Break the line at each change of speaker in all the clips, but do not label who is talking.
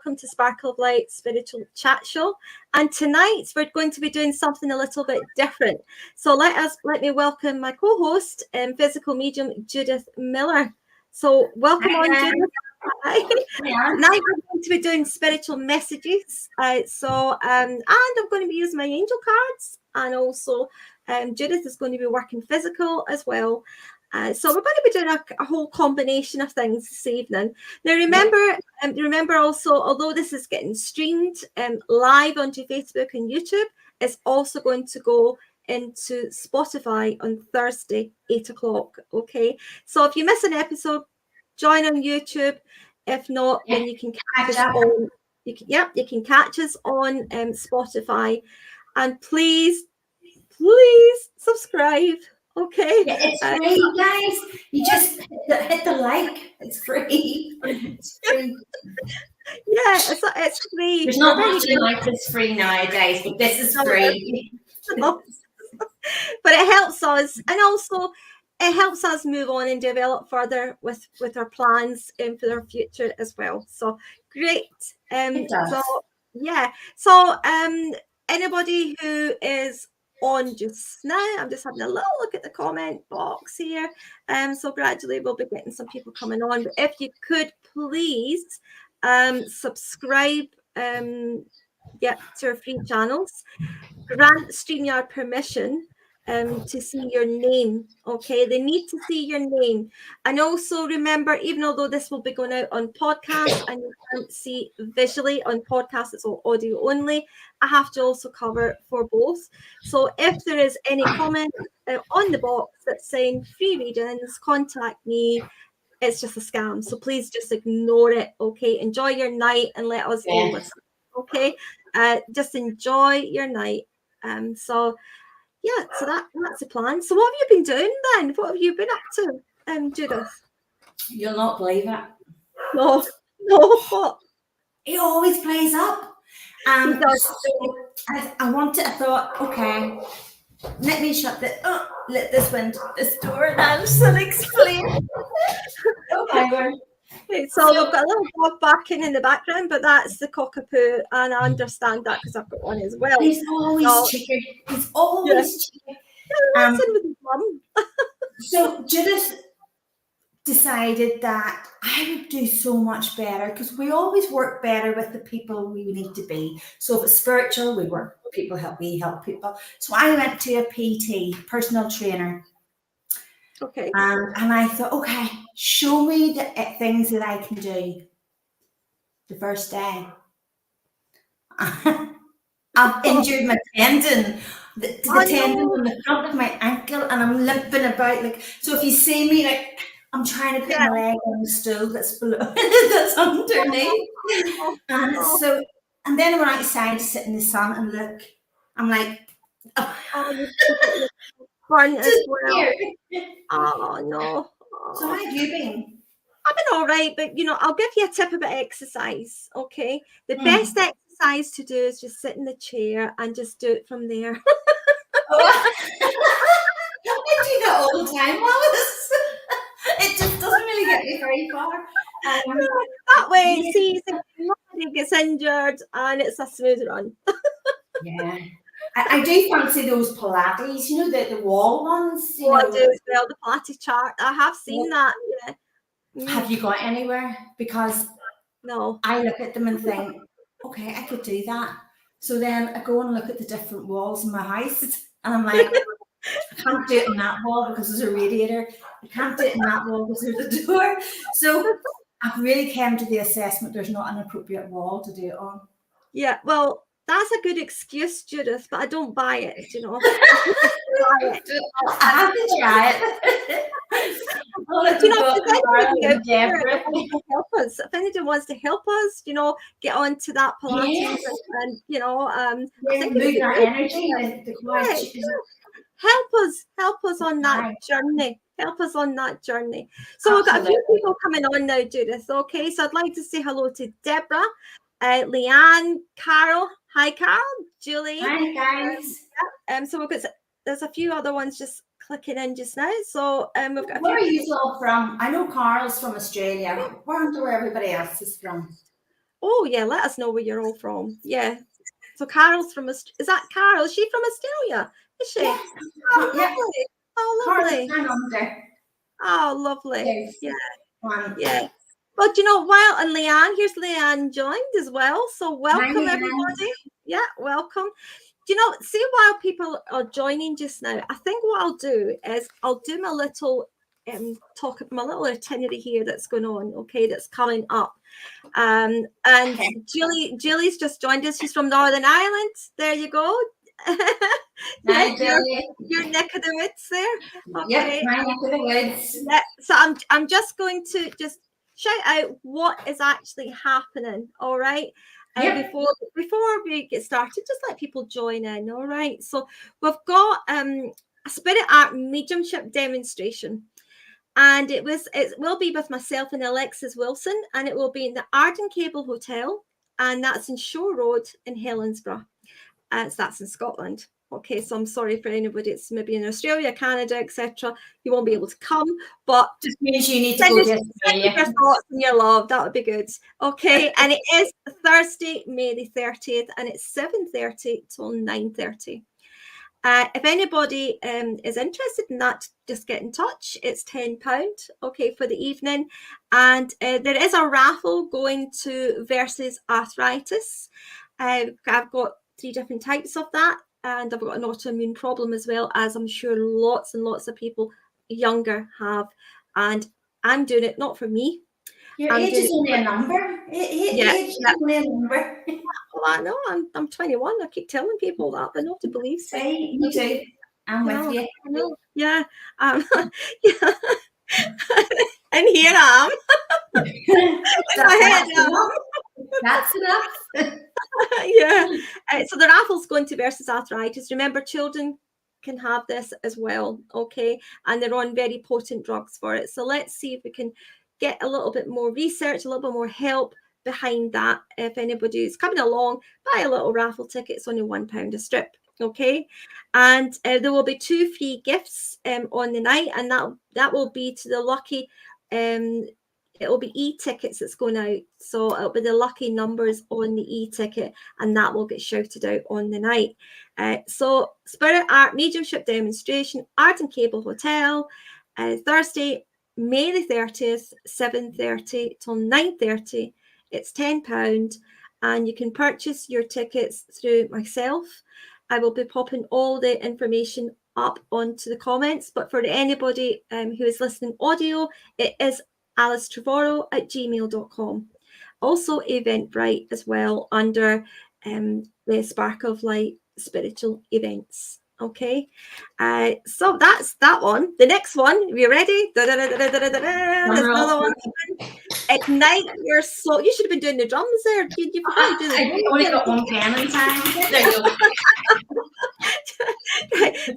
welcome to Sparkle of Light Spiritual Chat Show. And tonight we're going to be doing something a little bit different. So let me welcome my co-host and physical medium, Judith Millar. So welcome on, Judith. Hi. Yeah. Now we're going to be doing spiritual messages. And I'm going to be using my angel cards, and also Judith is going to be working physical as well. So we're going to be doing a whole combination of things this evening. Now, remember also, although this is getting streamed live onto Facebook and YouTube, it's also going to go into Spotify on Thursday, 8 o'clock. Okay, so if you miss an episode, join on YouTube. If not, then you can catch us on. You can catch us on Spotify, and please subscribe. Okay.
Yeah, it's free, guys. You just hit the like. It's free. It's free.
Yeah, it's free.
There's not much in life that's free nowadays, but this is free.
But it helps us, and also it helps us move on and develop further with our plans for our future as well. So great.
It does.
So anybody who is on just now, I'm just having a little look at the comment box here. So gradually we'll be getting some people coming on. But if you could please subscribe to our free channels, grant StreamYard permission to see your name. Okay, they need to see your name. And also remember, even although this will be going out on podcast and you can't see visually on podcast, it's all audio only, I have to also cover for both. So if there is any comment on the box that's saying free readings, contact me, it's just a scam. So please just ignore it. Okay, enjoy your night and let us know what's up. Okay, just enjoy your night. So that's the plan. So what have you been doing then? What have you been up to, Judith?
You'll not believe it.
No, what?
It always plays up. I thought, okay, let me let this door and I'll still explain. Okay,
so we've got a little dog barking in the background, but that's the cockapoo, and I understand that because I've got one as well.
He's always cheeky. He's always cheeky.
With his mum.
So Judith decided that I would do so much better because we always work better with the people we need to be. So if it's spiritual, we work with people, we help people. So I went to a PT, personal trainer.
Okay.
And I thought, okay, show me the things that I can do. The first day, I've injured my tendon, the tendon on the front of my ankle, and I'm limping about like. So if you see me, like I'm trying to put my leg on the stool that's below, that's underneath, and then I went outside to sit in the sun and look. I'm like,
fun as well. Oh no.
So how have you been?
I've been all right, but I'll give you a tip about exercise. Okay, the best exercise to do is just sit in the chair and just do it from there.
I do that all the time, Alice. It just doesn't really get me very far.
That way, see, nobody gets injured and it's a smooth run.
Yeah. I do fancy those Pilates, the wall ones.
I do as well, the Pilates chart. I have seen that. Yeah.
Have you got anywhere? Because
no,
I look at them and think, okay, I could do that. So then I go and look at the different walls in my house, and I'm like, I can't do it in that wall because there's a radiator. I can't do it in that wall because there's a door. So I've really come to the assessment there's not an appropriate wall to do it on.
Yeah, well, that's a good excuse, Judith, but I don't buy it,
I have to try it.
If anyone wants to help us, get onto that Pilates and
move that energy.
Help us on that journey. Help us on that journey. So we've got a few people coming on now, Judith. Okay, so I'd like to say hello to Deborah, Leanne, Carol. Hi, Carol. Julie.
Hi, guys.
So there's a few other ones just clicking in just now. So we've got.
Where are you all from? I know Carl's from Australia. I wonder where everybody else is from.
Oh yeah, let us know where you're all from. Yeah. So Carol's from is that Carol? Is she from Australia? Is she?
Yes.
Oh
Yep.
lovely. Oh
Carl,
lovely.
hang on there.
Oh lovely.
Yes.
Yeah. Yeah. Well, do you know, and Leanne, here's Leanne joined as well. So welcome, everybody. Yeah, welcome. Do you know, see, while people are joining just now, I think what I'll do is I'll do my little talk, my little itinerary here that's going on, okay, that's coming up. And Julie's just joined us. She's from Northern Ireland. There you go.
Hi,
your neck of the woods there.
Okay. Yep, my neck of the woods.
Yeah, so I'm just going to just shout out what is actually happening. All right. Before we get started, just let people join in. All right. So we've got a spirit art mediumship demonstration. And it will be with myself and Alexis Wilson, and it will be in the Arden Cable Hotel, and that's in Shore Road in Helensburgh. So that's in Scotland. Okay, so I'm sorry for anybody that's maybe in Australia, Canada, etc. You won't be able to come, but
just means you need to go to Australia.
Your thoughts and your love, that would be good. Okay, and it is Thursday, May the 30th, and it's 7:30 till 9:30. If anybody is interested in that, just get in touch. It's £10, okay, for the evening. And there is a raffle going to versus arthritis. I've got 3 different types of that. And I've got an autoimmune problem as well, as I'm sure lots and lots of people younger have. And I'm doing it not for me.
Your age is only a number. Age is only a number.
Well, I know I'm 21. I keep telling people that, but nobody believes
me. Me too. I'm with you.
I know. Yeah. Yeah. And here I am.
That's enough.
Yeah. So the raffle's going to versus arthritis. Remember, children can have this as well. Okay. And they're on very potent drugs for it. So let's see if we can get a little bit more research, a little bit more help behind that. If anybody is coming along, buy a little raffle ticket. It's only £1 a strip. Okay. And there will be 2 free gifts on the night, and that will be to the lucky it will be e-tickets that's going out. So it'll be the lucky numbers on the e-ticket, and that will get shouted out on the night. So Spirit Art Mediumship Demonstration, Arden Cable Hotel, Thursday, May the 30th, 7:30 till 9:30. It's £10, and you can purchase your tickets through myself. I will be popping all the information up onto the comments, but for anybody who is listening audio, it is alicetrevorrow@gmail.com. Also Eventbrite as well under the Spark of Light spiritual events. Okay, so that's that one. The next one, are you ready? There's another one. Ignite your soul. You should have been doing the drums there. You forgot to do the drums.
I only got one pen in time. There you go.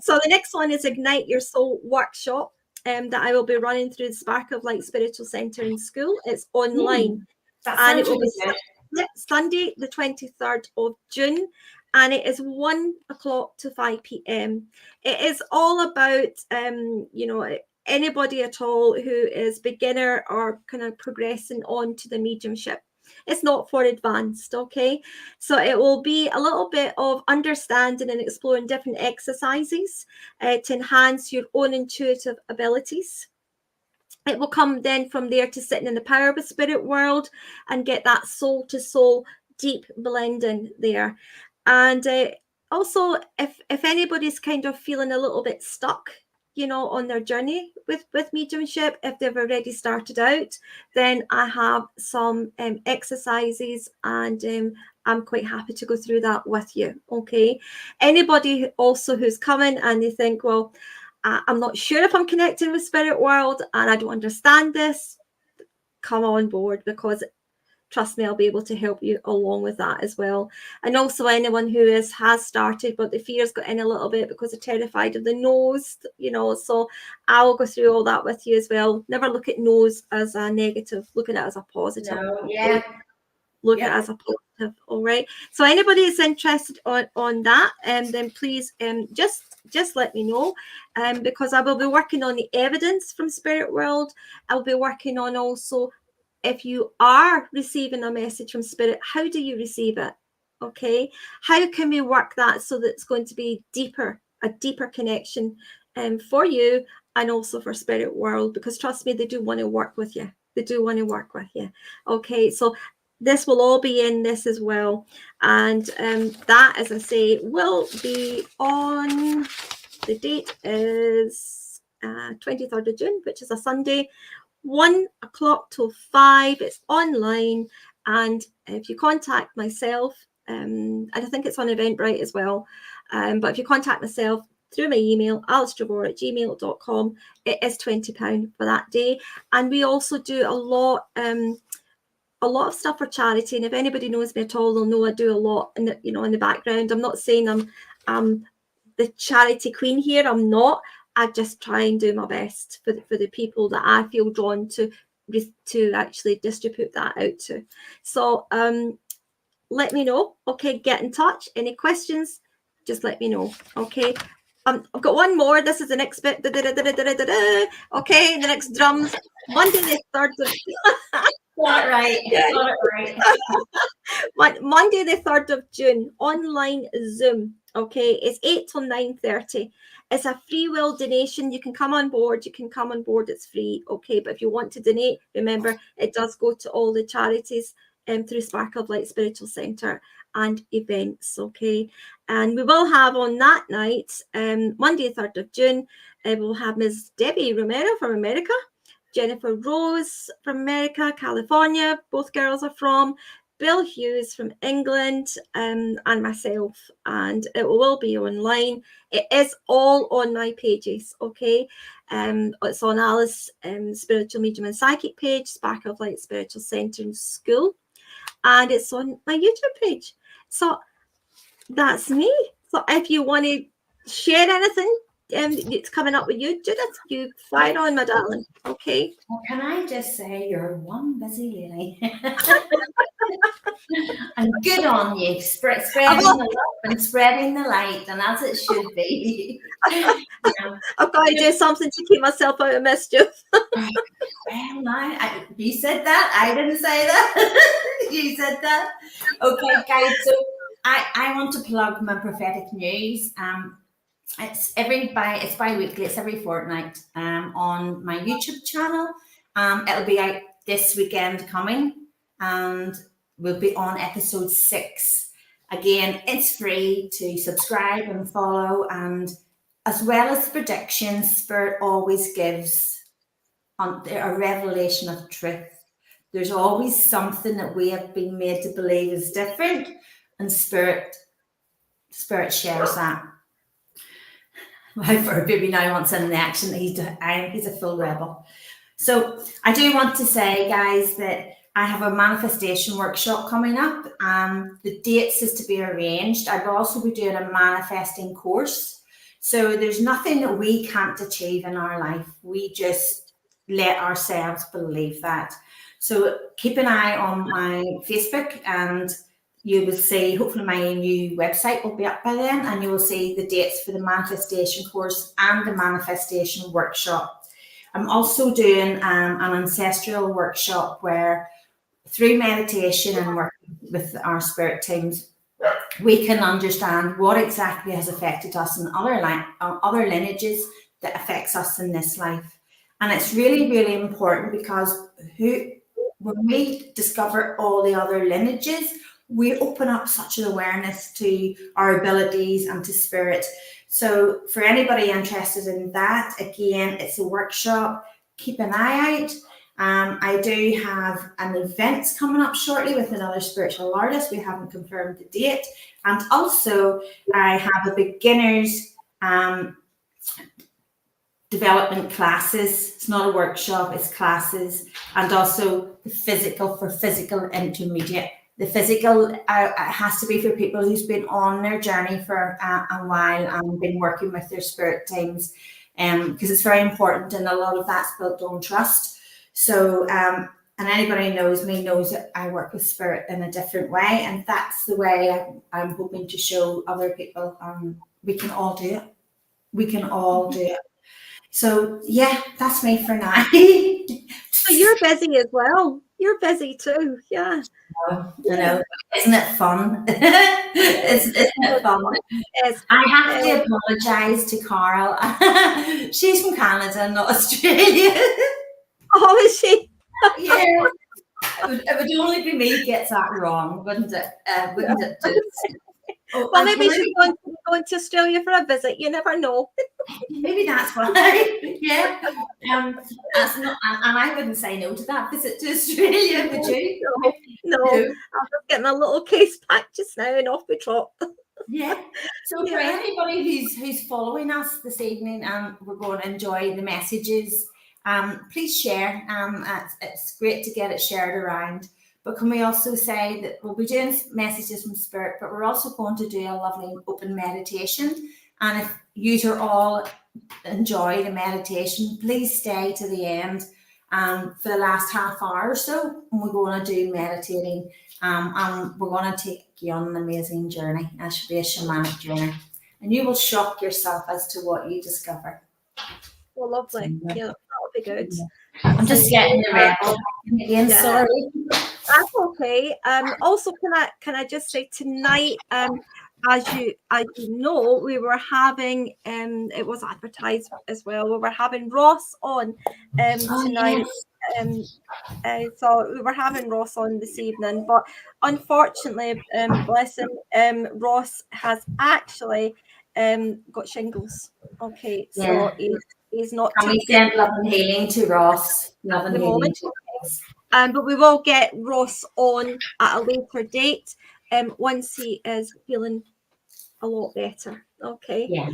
So the next one is Ignite Your Soul workshop that I will be running through the Spark of Light Spiritual Centre in school. It's online. And it will be Sunday, the 23rd of June. And it is 1 o'clock to 5 p.m. It is all about, anybody at all who is beginner or kind of progressing on to the mediumship. It's not for advanced, okay? So it will be a little bit of understanding and exploring different exercises to enhance your own intuitive abilities. It will come then from there to sitting in the power of the spirit world and get that soul to soul deep blending there. And also, if anybody's kind of feeling a little bit stuck, on their journey with mediumship, if they've already started out, then I have some exercises, and I'm quite happy to go through that with you. Okay. Anybody also who's coming and they think, well, I'm not sure if I'm connecting with spirit world and I don't understand this, come on board, because trust me, I'll be able to help you along with that as well. And also anyone who has started, but the fear's got in a little bit because they're terrified of the nose, so I'll go through all that with you as well. Never look at nose as a negative, look at it as a positive.
No, yeah.
Look at it as a positive. All right. So anybody is interested on that, then please just let me know, because I will be working on the evidence from spirit world. I'll be working on also if you are receiving a message from Spirit, how do you receive it? Okay, how can we work that so that it's going to be a deeper connection for you and also for Spirit World? Because trust me, they do want to work with you. They do want to work with you. Okay, so this will all be in this as well. And that, as I say, will be on, the date is 23rd of June, which is a Sunday, 1 o'clock till 5. It's online. And if you contact myself, and I think it's on Eventbrite as well, but if you contact myself through my email, alicetrevorrow@gmail.com, it is £20 for that day. And we also do a lot of stuff for charity. And if anybody knows me at all, they'll know I do a lot in the, in the background. I'm not saying I'm the charity queen here. I'm not. I just try and do my best for the people that I feel drawn to actually distribute that out to. So let me know. Okay, get in touch. Any questions, just let me know. Okay. I've got one more. This is the next bit. Okay, the next drums. Monday the 3rd of
Got it right. Got it right.
Monday the 3rd of June, online Zoom. Okay, it's 8 till 9:30. It's a free will donation. You can come on board. It's free. Okay, but if you want to donate, remember it does go to all the charities through Sparkle of Light Spiritual Centre and events. Okay, and we will have on that night, Monday 3rd of June, we'll have Ms. Debbie Romero from America, Jennifer Rose from America, California, both girls are from, Bill Hughes from England, and myself, and it will be online. It is all on my pages, okay? It's on Alice Spiritual Medium and Psychic page, Sparkle of Light Spiritual Centre and School, and it's on my YouTube page. So that's me. So if you want to share anything, it's coming up with you, Judith. You fire on, my darling. Okay.
Well, can I just say you're one busy lady. And good on you, spreading the love and spreading the light, and as it should be.
I've got to do something to keep myself out of mischief.
Well, you said that. I didn't say that. You said that. Okay, guys. So I want to plug my prophetic news. It's bi-weekly. It's every fortnight. On my YouTube channel. It'll be out this weekend coming, and we'll be on episode 6. Again, it's free to subscribe and follow, and as well as predictions, Spirit always gives a revelation of truth. There's always something that we have been made to believe is different, and Spirit shares that. My baby now wants in the action. He's a full rebel. So I do want to say, guys, that I have a manifestation workshop coming up. The dates is to be arranged. I'll also be doing a manifesting course. So there's nothing that we can't achieve in our life. We just let ourselves believe that. So keep an eye on my Facebook, and you will see, hopefully my new website will be up by then, and you will see the dates for the manifestation course and the manifestation workshop. I'm also doing an ancestral workshop where, through meditation and working with our spirit teams, we can understand what exactly has affected us in other lineages that affects us in this life. And it's really, really important, because when we discover all the other lineages, we open up such an awareness to our abilities and to spirit. So for anybody interested in that, again, it's a workshop. Keep an eye out. I do have an event coming up shortly with another spiritual artist. We haven't confirmed the date. And also I have a beginners development classes. It's not a workshop, it's classes. And also the physical intermediate. The physical has to be for people who's been on their journey for a while and been working with their spirit teams, because it's very important, and a lot of that's built on trust. So, and anybody who knows me knows that I work with spirit in a different way, and that's the way I'm hoping to show other people we can all do it. We can all do it. So yeah, that's me for now.
You're busy as well. You're busy too. Yeah.
I know. Isn't it fun? Isn't it fun?
Yes.
I have to apologise to Carl. She's from Canada, not Australia.
Oh, is she?
Yeah. It would only be me gets that wrong, wouldn't it? Wouldn't it? Oh,
well, maybe she's going to Australia for a visit. You never know.
Maybe that's why. Yeah. That's not, and I wouldn't say no to that visit to Australia, would you?
No. I'm just getting a little case packed just now and off we trot.
Yeah. So for anybody who's following us this evening, we're going to enjoy the messages. Please share. It's great to get it shared around. But can we also say that we'll be doing messages from Spirit, but we're also going to do a lovely open meditation. And if you all enjoy the meditation, please stay to the end for the last half hour or so. And we're going to do meditating. And we're going to take you on an amazing journey. It should be a shamanic journey. And you will shock yourself as to what you discover.
Well, lovely. Yeah, that'll be good.
I'm just getting the rebel again. Yeah. Sorry.
That's okay. Also, can I just say tonight, as you know, we were having it was advertised as well. We were having Ross on tonight. So we were having Ross on this evening, but unfortunately, bless him, Ross has actually got shingles. Okay, so he's not.
Can we send love and healing to Ross? Love and healing to Ross.
But we will get Ross on at a later date once he is feeling a lot better. Okay.
Yeah.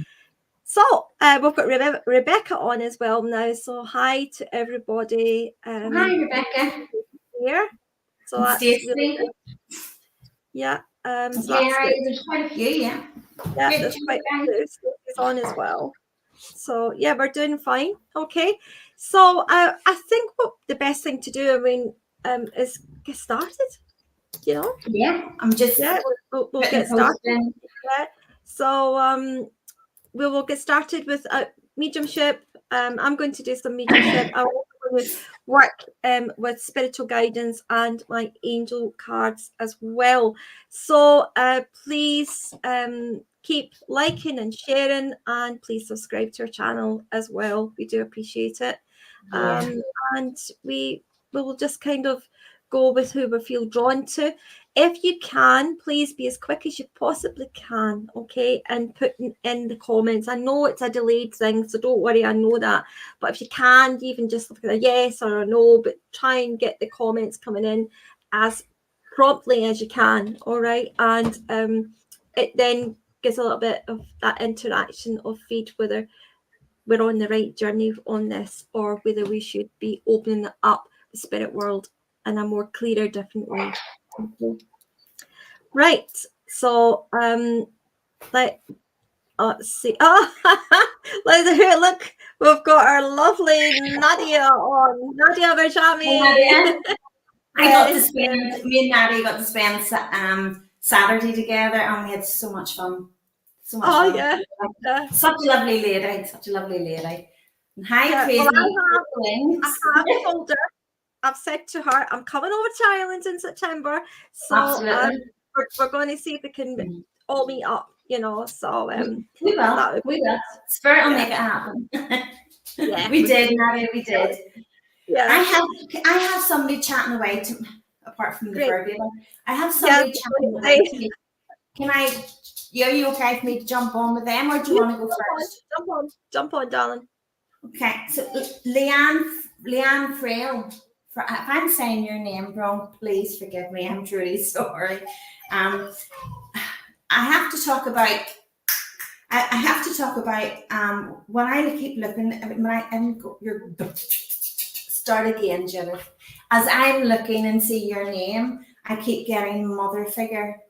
So we've got Rebecca on as well now. So hi to everybody.
Hi, Rebecca.
Here. So that's really good. Yeah. So
that's there's quite a few, yeah.
Yeah, there's quite a few. Stacey's on as well. So yeah, we're doing fine. Okay. So I think what the best thing to do, is get started. You know?
Yeah. I'm just
we'll get started. Yeah. So we will get started with mediumship. I'm going to do some mediumship. I'm going to work with spiritual guidance and my angel cards as well. So please keep liking and sharing, and please subscribe to our channel as well. We do appreciate it.
Yeah.
And we will just kind of go with who we feel drawn to. If you can, please be as quick as you possibly can, okay? And put in the comments. I know it's a delayed thing, so don't worry, I know that. But if you can, even just look at a yes or a no, but try and get the comments coming in as promptly as you can, all right? And it then gives a little bit of that interaction of feed whether we're on the right journey on this or whether we should be opening up the spirit world in a more clearer, different way. Okay. Right. So let's see. Oh, look, we've got our lovely Nadia on. Nadia Berjami.
Me and Nadia got to spend Saturday together, and we had so much fun. So much fun.
Yeah.
Such a lovely lady. And hi, Crazy.
Well, I have told her. I've said to her, I'm coming over to Ireland in September, so we're going to see if we can all meet up. You know, so
we will. Spirit will make it happen.
Yeah,
we did, Nadia. We did.
Yeah,
I have somebody chatting away to, apart from the verbatim. I have somebody chatting away to me. Are you okay for me to jump on with them, or do you want to go first?
Jump on, darling.
Okay, so Leanne Frail. If I'm saying your name wrong, please forgive me. I'm truly sorry. I have to talk about. When I keep looking. Start again, Judith. As I'm looking and see your name, I keep getting mother figure,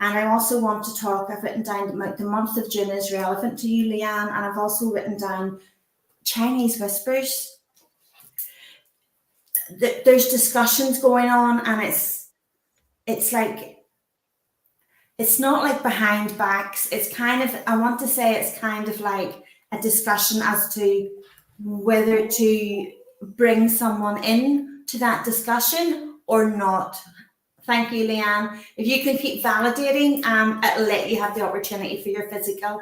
and I also want to talk. I've written down the month of June is relevant to you, Leanne, and I've also written down Chinese whispers. There's discussions going on, and it's like it's not like behind backs. It's kind of, I want to say it's kind of like a discussion as to whether to bring someone in to that discussion or not? Thank you, Leanne. If you can keep validating, it'll let you have the opportunity for your physical.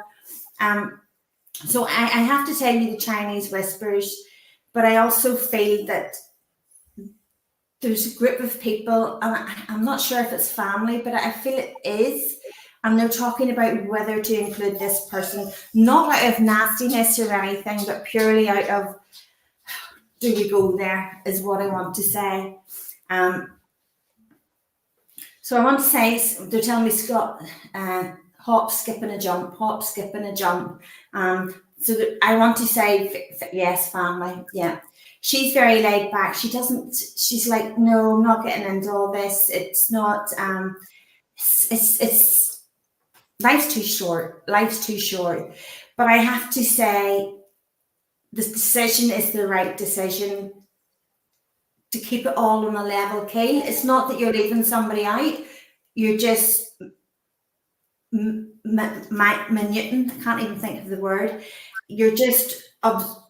So I have to tell you the Chinese whispers, but I also feel that there's a group of people, and I'm not sure if it's family, but I feel it is. And they're talking about whether to include this person, not out of nastiness or anything, but purely out of, do we go there, is what I want to say. So I want to say, they're telling me, Scott, hop, skip and a jump, hop, skip and a jump. So I want to say, yes, family, yeah. She's very laid back. She's like, no, I'm not getting into all this. It's not, it's life's too short. Life's too short. But I have to say, this decision is the right decision to keep it all on a level keel. It's not that you're leaving somebody out. You're just minuting. I can't even think of the word. You're just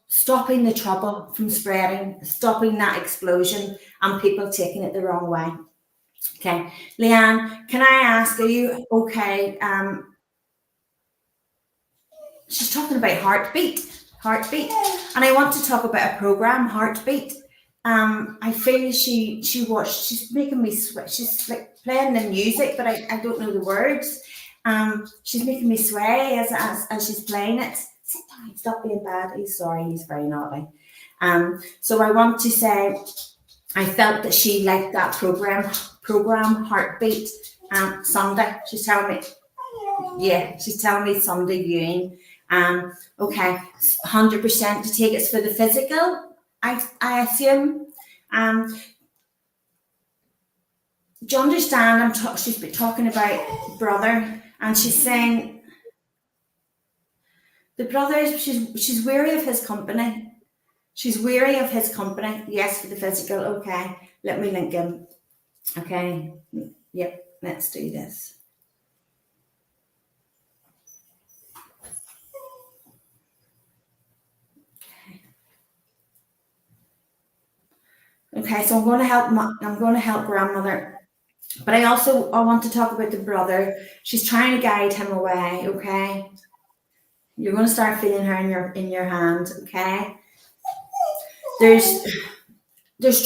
stopping the trouble from spreading, stopping that explosion and people taking it the wrong way. Okay, Leanne, can I ask, are you okay? She's talking about heartbeat, and I want to talk about a program, Heartbeat. I feel she's making me sweat. She's like playing the music, but I don't know the words. She's making me sway as she's playing it. Sit down, stop being bad. He's sorry, he's very naughty. So I want to say, I felt that she liked that program Heartbeat. Sunday, she's telling me Sunday viewing. Okay, 100% to take it's for the physical, I assume. Do you understand? She's been talking about brother, and she's saying the brother, she's weary of his company. She's weary of his company. Yes, for the physical. Okay, let me link him. Okay, yep, let's do this. Okay, so I'm going to help grandmother, but I want to talk about the brother. She's trying to guide him away. Okay, you're going to start feeling her in your hand. Okay, there's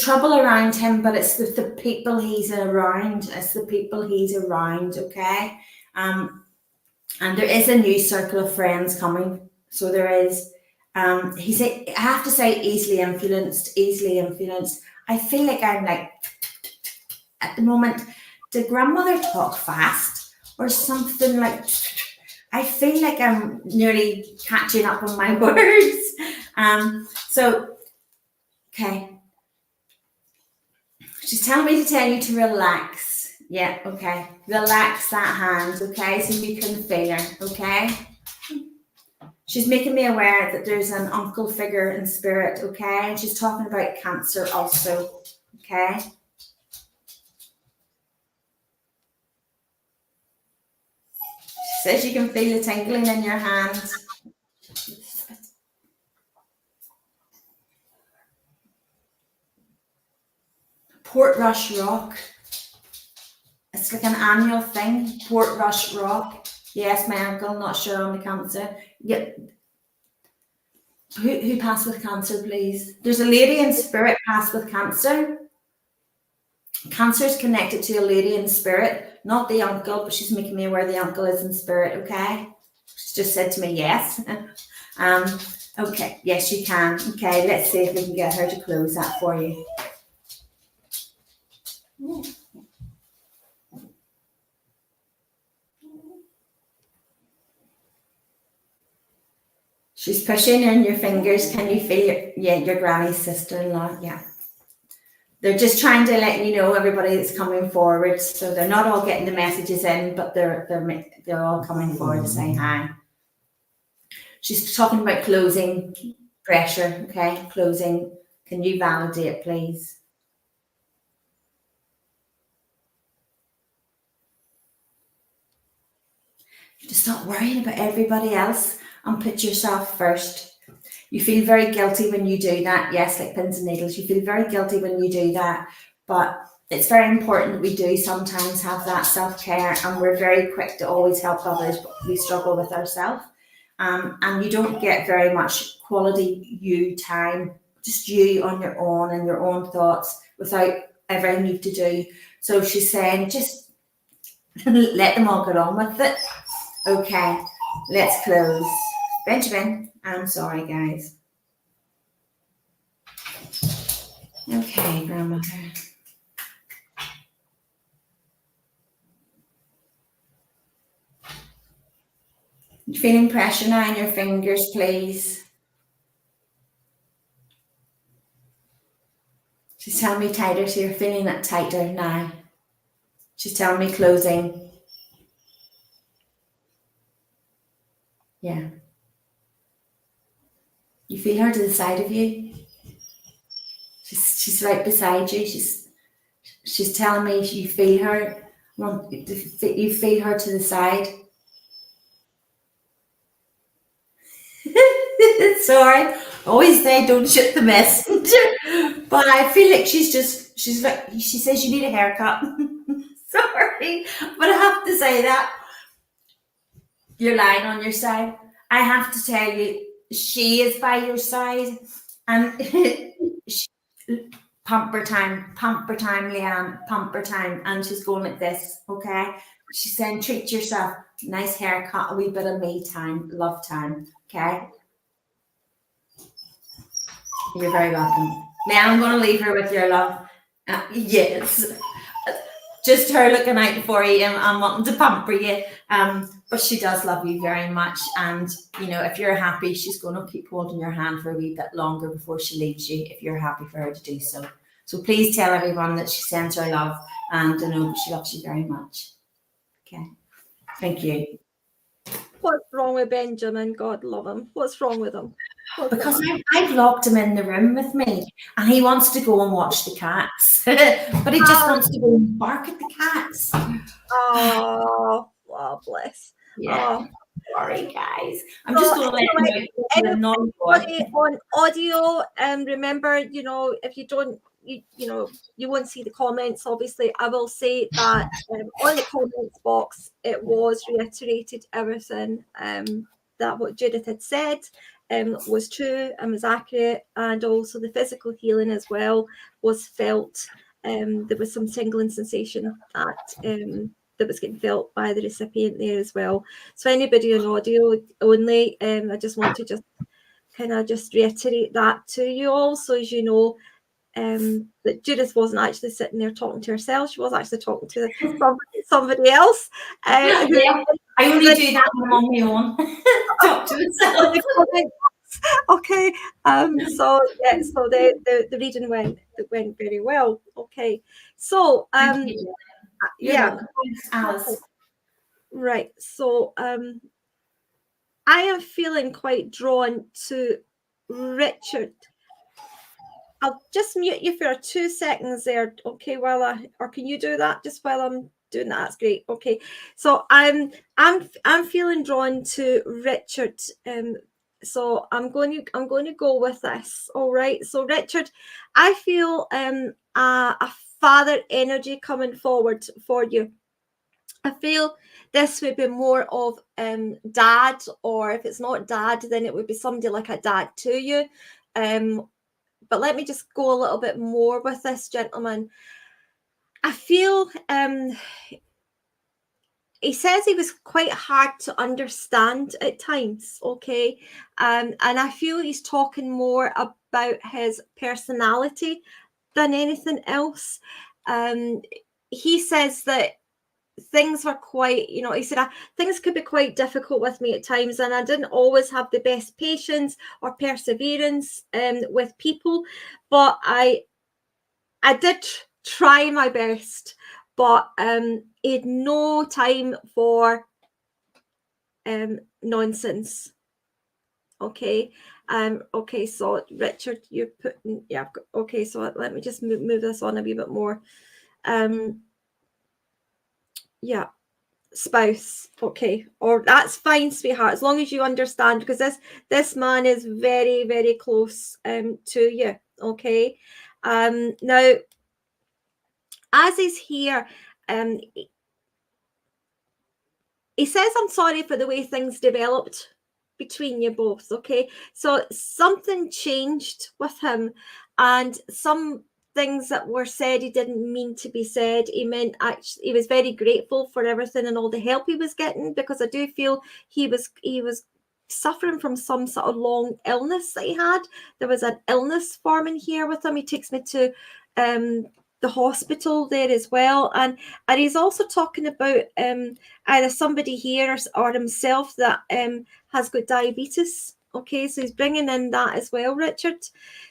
trouble around him, but it's the people he's around. It's the people he's around. Okay, and there is a new circle of friends coming. So there is. I have to say, easily influenced. I feel like I'm like, at the moment, did grandmother talk fast or something like, I feel like I'm nearly catching up on my words. So, okay. She's telling me to tell you to relax. Yeah, okay. Relax that hand, okay, so you can feel her, okay? She's making me aware that there's an uncle figure in spirit, okay? And she's talking about cancer also, okay? She says you can feel the tingling in your hands. Portrush Rock. It's like an annual thing, Portrush Rock. Yes, my uncle, not sure on the cancer. Yep. Who passed with cancer, please? There's a lady in spirit passed with cancer. Cancer is connected to a lady in spirit, not the uncle, but she's making me aware the uncle is in spirit, okay? She's just said to me, yes. Okay, yes, you can. Okay, let's see if we can get her to close that for you. She's pushing in your fingers. Can you feel your granny's sister-in-law? Yeah. They're just trying to let you know everybody that's coming forward. So they're not all getting the messages in, but they're all coming forward to say hi. She's talking about closing pressure. Okay, closing. Can you validate, please? You have to stop worrying about everybody else and put yourself first. You feel very guilty when you do that. Yes, like pins and needles. You feel very guilty when you do that. But it's very important that we do sometimes have that self-care, and we're very quick to always help others, but we struggle with ourselves. And you don't get very much quality you time, just you on your own and your own thoughts without ever need to do. So she's saying, just let them all get on with it. Okay, let's close. Benjamin, I'm sorry, guys. Okay, grandmother. You're feeling pressure now in your fingers, please. She's telling me tighter, so you're feeling it tighter now. She's telling me closing. Yeah. You feel her to the side of you. She's right beside you. She's telling me you feel her. You feel her to the side. Sorry, always say don't shoot the messenger. But I feel like she's like, she says you need a haircut. Sorry, but I have to say that. You're lying on your side. I have to tell you, she is by your side. And pamper time, Leanne, pamper time. And she's going like this, okay? She's saying, treat yourself. Nice haircut, a wee bit of me time, love time, okay? You're very welcome. Now I'm going to leave her with your love. Yes. Just her looking out for you and wanting to pamper you. But she does love you very much. And, you know, if you're happy, she's going to keep holding your hand for a wee bit longer before she leaves you, if you're happy for her to do so. So please tell everyone that she sends her love and to know that she loves you very much. Okay. Thank you.
What's wrong with Benjamin? God love him. What's wrong with him?
Because I've locked him in the room with me, and he wants to go and watch the cats. But he just wants to go and bark at the cats.
Oh, bless.
Yeah. Oh. Sorry, guys. I'm just going to let him out.
Anybody on audio, remember, you know, if you don't, you know, you won't see the comments. Obviously, I will say that on the comments box, it was reiterated everything that what Judith had said was true and was accurate, and also the physical healing as well was felt. There was some tingling sensation that was getting felt by the recipient there as well. So anybody on audio only, I just want to just reiterate that to you all, so as you know, that Judith wasn't actually sitting there talking to herself. She was actually talking to somebody else.
Yeah, I only do that when I'm on my own. Talk to myself.
Okay. So yeah, so the reading went very well. Okay. So yeah.
Alice.
Right. So I am feeling quite drawn to Richard. I'll just mute you for 2 seconds there, okay? Or can you do that just while I'm doing that? That's great. Okay. So I'm feeling drawn to Richard. So I'm going to go with this. All right. So Richard, I feel a father energy coming forward for you. I feel this would be more of dad, or if it's not dad, then it would be somebody like a dad to you. But let me just go a little bit more with this gentleman. I feel he says he was quite hard to understand at times, okay? And I feel he's talking more about his personality than anything else. He says that things were quite, you know, he said, things could be quite difficult with me at times, and I didn't always have the best patience or perseverance with people, but I did try my best, but he had no time for nonsense. Okay. Okay, so Richard, you're putting, yeah, okay, so let me just move this on a wee bit more. Yeah. spouse, okay, or that's fine, sweetheart, as long as you understand, because this man is very, very close to you, okay. Now, as he's here, he says, I'm sorry for the way things developed between you both, okay? So something changed with him, and some things that were said he didn't mean to be said. He meant, actually, he was very grateful for everything and all the help he was getting, because I do feel he was suffering from some sort of long illness that he had. There was an illness forming here with him. He takes me to the hospital there as well, and he's also talking about either somebody here or himself that has got diabetes. Okay, so he's bringing in that as well, Richard.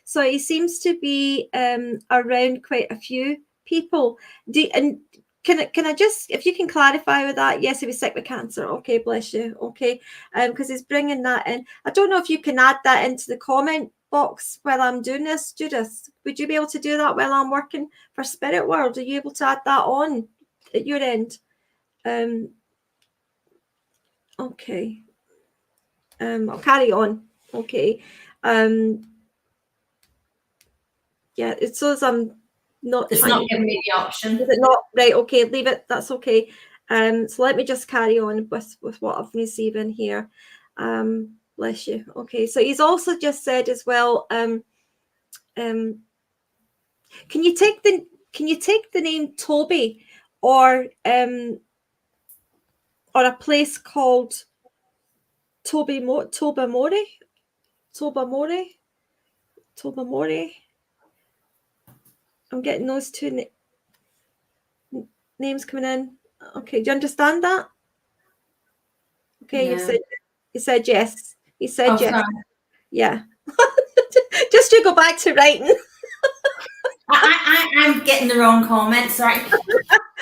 So he seems to be around quite a few people. Can I just, if you can clarify with that? Yes, he was sick with cancer. Okay, bless you. Okay, because he's bringing that in. I don't know if you can add that into the comment box while I'm doing this, Judith. Would you be able to do that while I'm working for Spirit World? Are you able to add that on at your end? Okay. I'll carry on. Okay. Yeah, it says I'm not.
It's not giving me the option.
Is it not? Right. Okay, leave it. That's okay. So let me just carry on with what I've receiving here. Bless you. Okay. So he's also just said as well. Can you take the name Toby or a place called Tobermory? I'm getting those two names coming in. Okay, do you understand that? Okay,
No.
you said yes. He said yes.
Sorry.
Yeah. Just to go back to writing.
I'm getting the wrong comment. Sorry.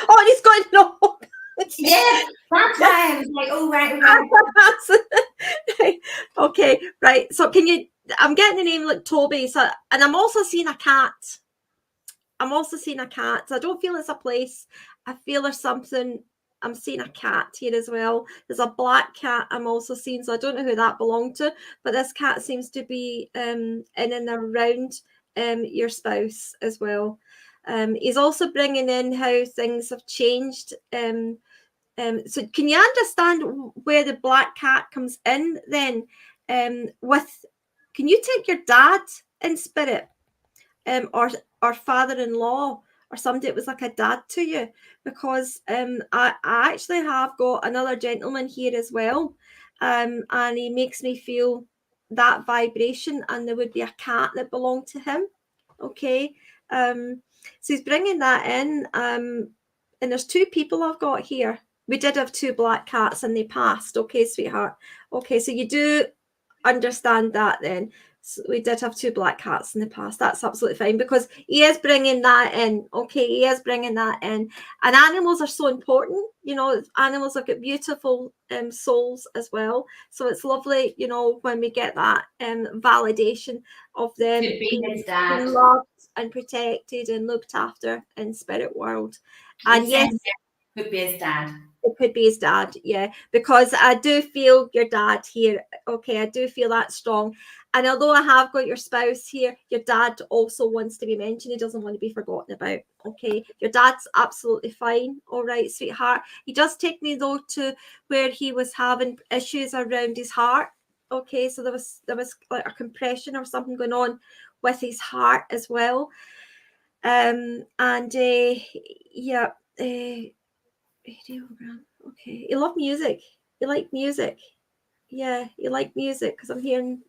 Oh, he's going no.
Yeah, that's why I was like, oh right.
Right. Okay, right. So I'm getting the name like Toby. So, and I'm also seeing a cat. So I don't feel it's a place. I feel there's something. I'm seeing a cat here as well. There's a black cat I'm also seeing. So I don't know who that belonged to, but this cat seems to be in and around your spouse as well. He's also bringing in how things have changed. So can you understand where the black cat comes in then? Can you take your dad in spirit, or father-in-law, or somebody that was like a dad to you? Because I actually have got another gentleman here as well, and he makes me feel that vibration, and there would be a cat that belonged to him. Okay, so he's bringing that in, and there's two people I've got here. We did have two black cats and they passed. Okay, sweetheart. Okay, so you do understand that then. So we did have two black cats in the past. That's absolutely fine, because he is bringing that in. Okay, he is bringing that in. And animals are so important. You know, animals have got beautiful souls as well. So it's lovely, you know, when we get that validation of them being loved and protected and looked after in spirit world. And yes,
could be his dad.
It could be his dad, yeah, because I do feel your dad here. Okay, I do feel that strong. And although I have got your spouse here, your dad also wants to be mentioned. He doesn't want to be forgotten about. Okay, your dad's absolutely fine. All right, sweetheart. He does take me though to where he was having issues around his heart. Okay, so there was like a compression or something going on with his heart as well. Yeah. Radiogram. Okay, you love music. You like music. Yeah, you like music, because I'm hearing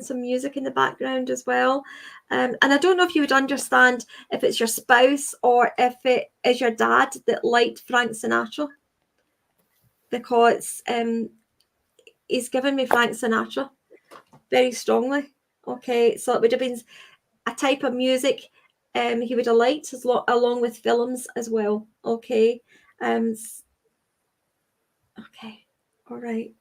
some music in the background as well. And I don't know if you would understand if it's your spouse or if it is your dad that liked Frank Sinatra, because he's given me Frank Sinatra very strongly. Okay, so it would have been a type of music he would have liked, along with films as well. Okay. Okay. All right.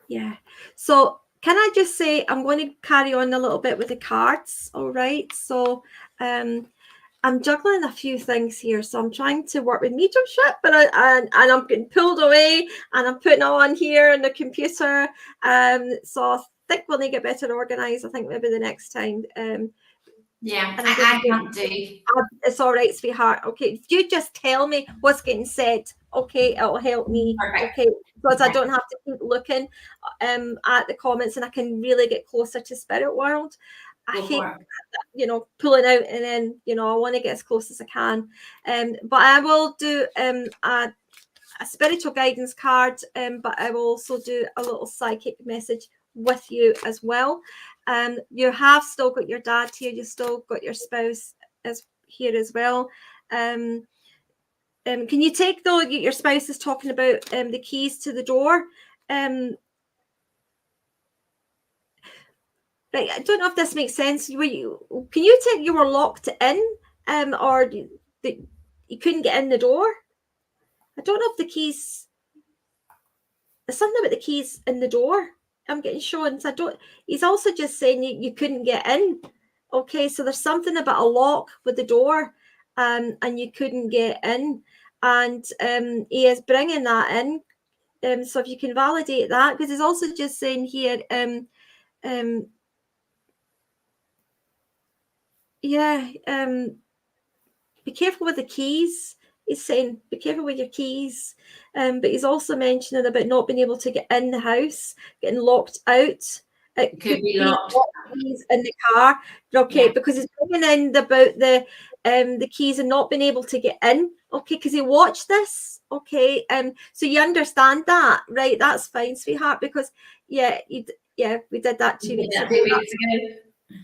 Yeah. So can I just say, I'm going to carry on a little bit with the cards. All right. So I'm juggling a few things here, so I'm trying to work with mediumship, but I'm getting pulled away, and I'm putting on here on the computer. So I think we'll need to get better organised. I think maybe the next time.
Yeah, I can't do.
It's all right, sweetheart. Okay, if you just tell me what's getting said, okay, it'll help me.
Perfect.
Okay, because I don't have to keep looking at the comments, and I can really get closer to spirit world. I hate, pulling out, and then I want to get as close as I can. But I will do a spiritual guidance card, but I will also do a little psychic message with you as well. You have still got your dad here, you still got your spouse as here as well. Can you take, though, your spouse is talking about the keys to the door? Right, I don't know if this makes sense. Can you take, you were locked in, or you couldn't get in the door? I don't know if the keys. There's something about the keys in the door I'm getting shown. So he's also just saying you couldn't get in. Okay, so there's something about a lock with the door, and you couldn't get in, and he is bringing that in. So if you can validate that, because he's also just saying here, be careful with the keys. He's saying be careful with your keys, but he's also mentioning about not being able to get in the house, getting locked out. It could be locked keys in the car. Okay, because he's bringing in about the keys and not being able to get in. Okay, because he watched this. Okay, so you understand that, right? That's fine, sweetheart. Because we did that 2 weeks ago.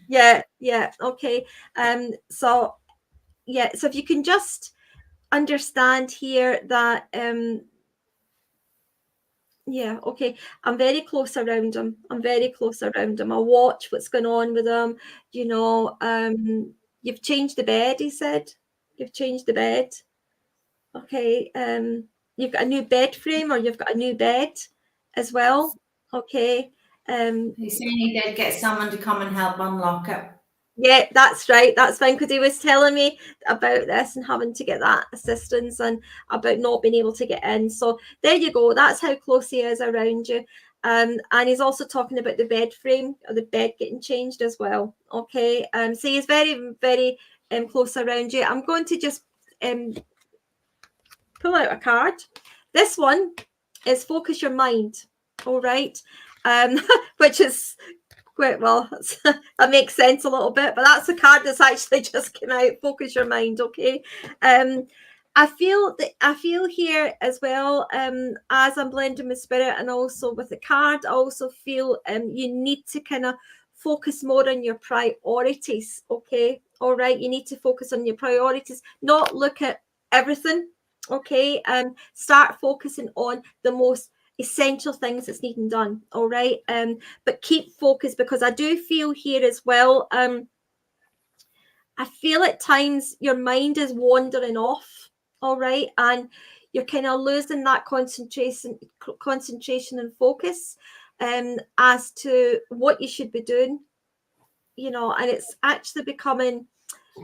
Yeah. Okay. So if you can just understand here that okay, I'm very close around him. I'll watch what's going on with him. You've changed the bed, he said. You've changed the bed. Okay. You've got a new bed frame, or you've got a new bed as well. Okay.
He's saying he did get someone to come and help unlock it.
Yeah, that's right. That's fine, because he was telling me about this and having to get that assistance, and about not being able to get in. So there you go. That's how close he is around you. And he's also talking about the bed frame, or the bed getting changed as well. Okay. So he's very, very close around you. I'm going to just pull out a card. This one is focus your mind. All right. Which is quite well. That makes sense a little bit, but that's the card that's actually just came out. Focus your mind. Okay. I feel here as well, as I'm blending with spirit and also with the card, I also feel you need to kind of focus more on your priorities. Okay. All right. You need to focus on your priorities, not look at everything. Okay. Start focusing on the most essential things that's needing done. All right. But keep focused, because I do feel here as well, I feel at times your mind is wandering off. All right. And you're kind of losing that concentration and focus as to what you should be doing, and it's actually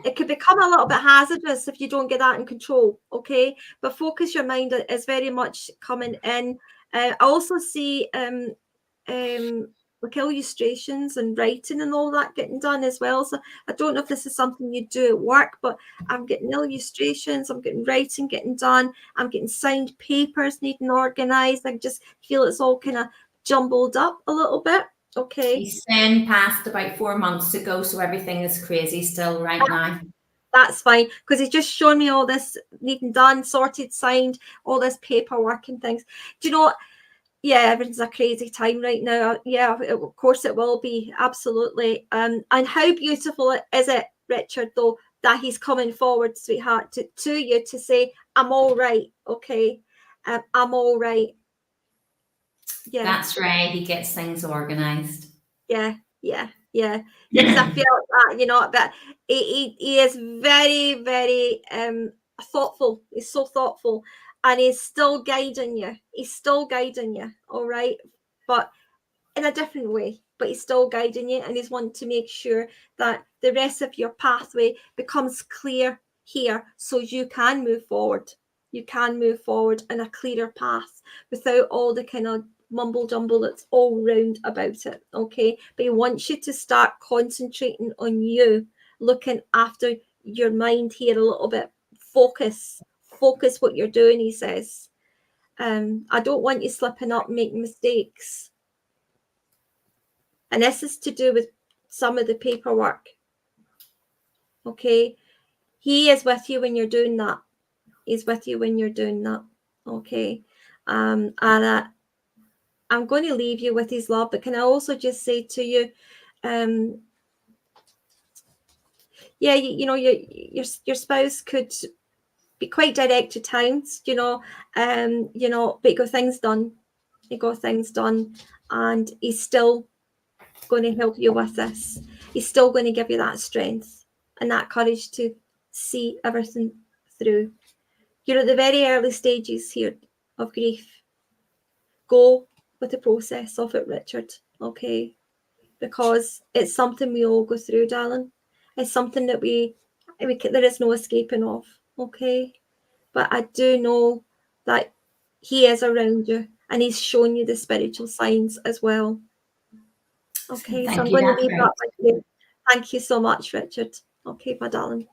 it could become a little bit hazardous if you don't get that in control. Okay. But focus your mind is very much coming in. I also see like illustrations and writing and all that getting done as well. So I don't know if this is something you do at work, but I'm getting illustrations, I'm getting writing getting done, I'm getting signed papers needing organized. I just feel it's all kind of jumbled up a little bit. Okay.
He's then passed about 4 months ago, so everything is crazy still right now.
That's fine, because he's just shown me all this needing done, sorted, signed, all this paperwork and things. Do you know what? Yeah, everything's a crazy time right now. Yeah, of course it will be. Absolutely. And how beautiful is it, Richard, though, that he's coming forward, sweetheart, to you to say, I'm all right. Okay. I'm all right. Yeah.
That's right. He gets things organized.
Yeah. Because I feel that, that he is very, very thoughtful. He's so thoughtful, and he's still guiding you. All right, but in a different way. But he's still guiding you, and he's wanting to make sure that the rest of your pathway becomes clear here so you can move forward. You can move forward in a clearer path without all the kind of mumble jumble that's all round about it. Okay, but he wants you to start concentrating on you, looking after your mind here a little bit. Focus what you're doing, he says. I don't want you slipping up, making mistakes. And this is to do with some of the paperwork. Okay, he is with you when you're doing that. He's with you when you're doing that. Okay, and I'm going to leave you with his love, but can I also just say to you, yeah, you know, your spouse could be quite direct at times, you know, but he got things done. He got things done, and he's still going to help you with this. He's still going to give you that strength and that courage to see everything through. You're at the very early stages here of grief. Go with the process of it, Richard, okay? Because it's something we all go through, darling. It's something that there is no escaping of, okay? But I do know that he is around you and he's shown you the spiritual signs as well. Okay, so I'm going to leave that with you. Thank you so much, Richard. Okay, my darling.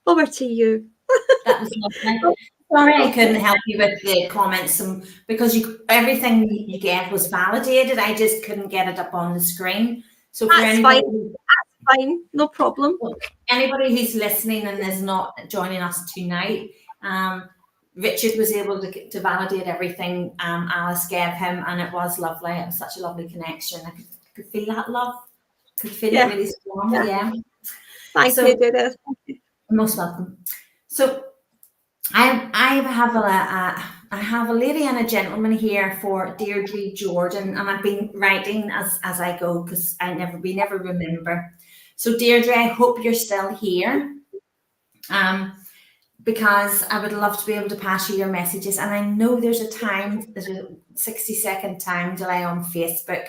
Over to you.
That was lovely. Sorry, I couldn't help you with the comments because everything you gave was validated. I just couldn't get it up on the screen. So for anybody,
that's fine, no problem.
Anybody who's listening and is not joining us tonight, Richard was able to validate everything Alice gave him, and it was lovely. It was such a lovely connection. I could feel that love. Could feel it really strong. Yeah.
Thank you, Judith.
Most welcome. So I have a lady and a gentleman here for Deirdre Jordan, and I've been writing as I go because we never remember. So Deirdre, I hope you're still here, because I would love to be able to pass you your messages. And I know there's a 60-second time delay on Facebook.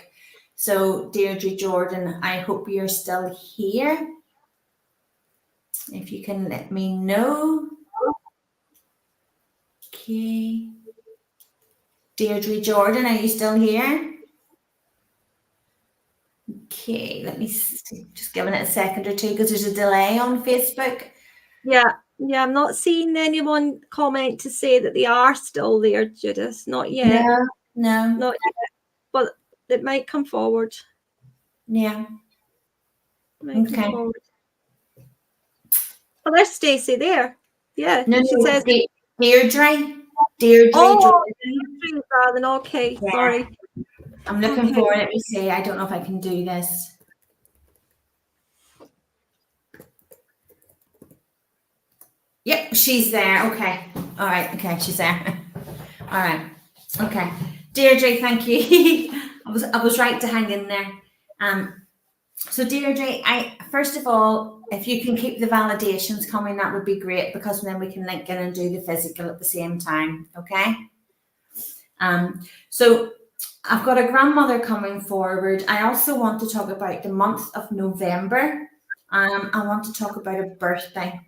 So Deirdre Jordan, I hope you're still here. If you can let me know. Okay. Deirdre Jordan, are you still here? Okay, let me see. Just giving it a second or two because there's a delay on Facebook.
Yeah, I'm not seeing anyone comment to say that they are still there, Judith. Not yet.
No.
Not yet. But it might come forward.
Yeah.
Might come forward. Oh, there's Stacey there. Yeah.
No,
she says
Deirdre.
Oh, Deirdre, darling. Okay, yeah. Sorry.
I'm looking for it. Let me see. I don't know if I can do this. Yep, she's there. Okay. All right. Okay, she's there. All right. Okay. Deirdre, thank you. I was right to hang in there. So Deirdre, first of all, if you can keep the validations coming, that would be great, because then we can link in and do the physical at the same time. Okay. So I've got a grandmother coming forward. I also want to talk about the month of November. I want to talk about a birthday.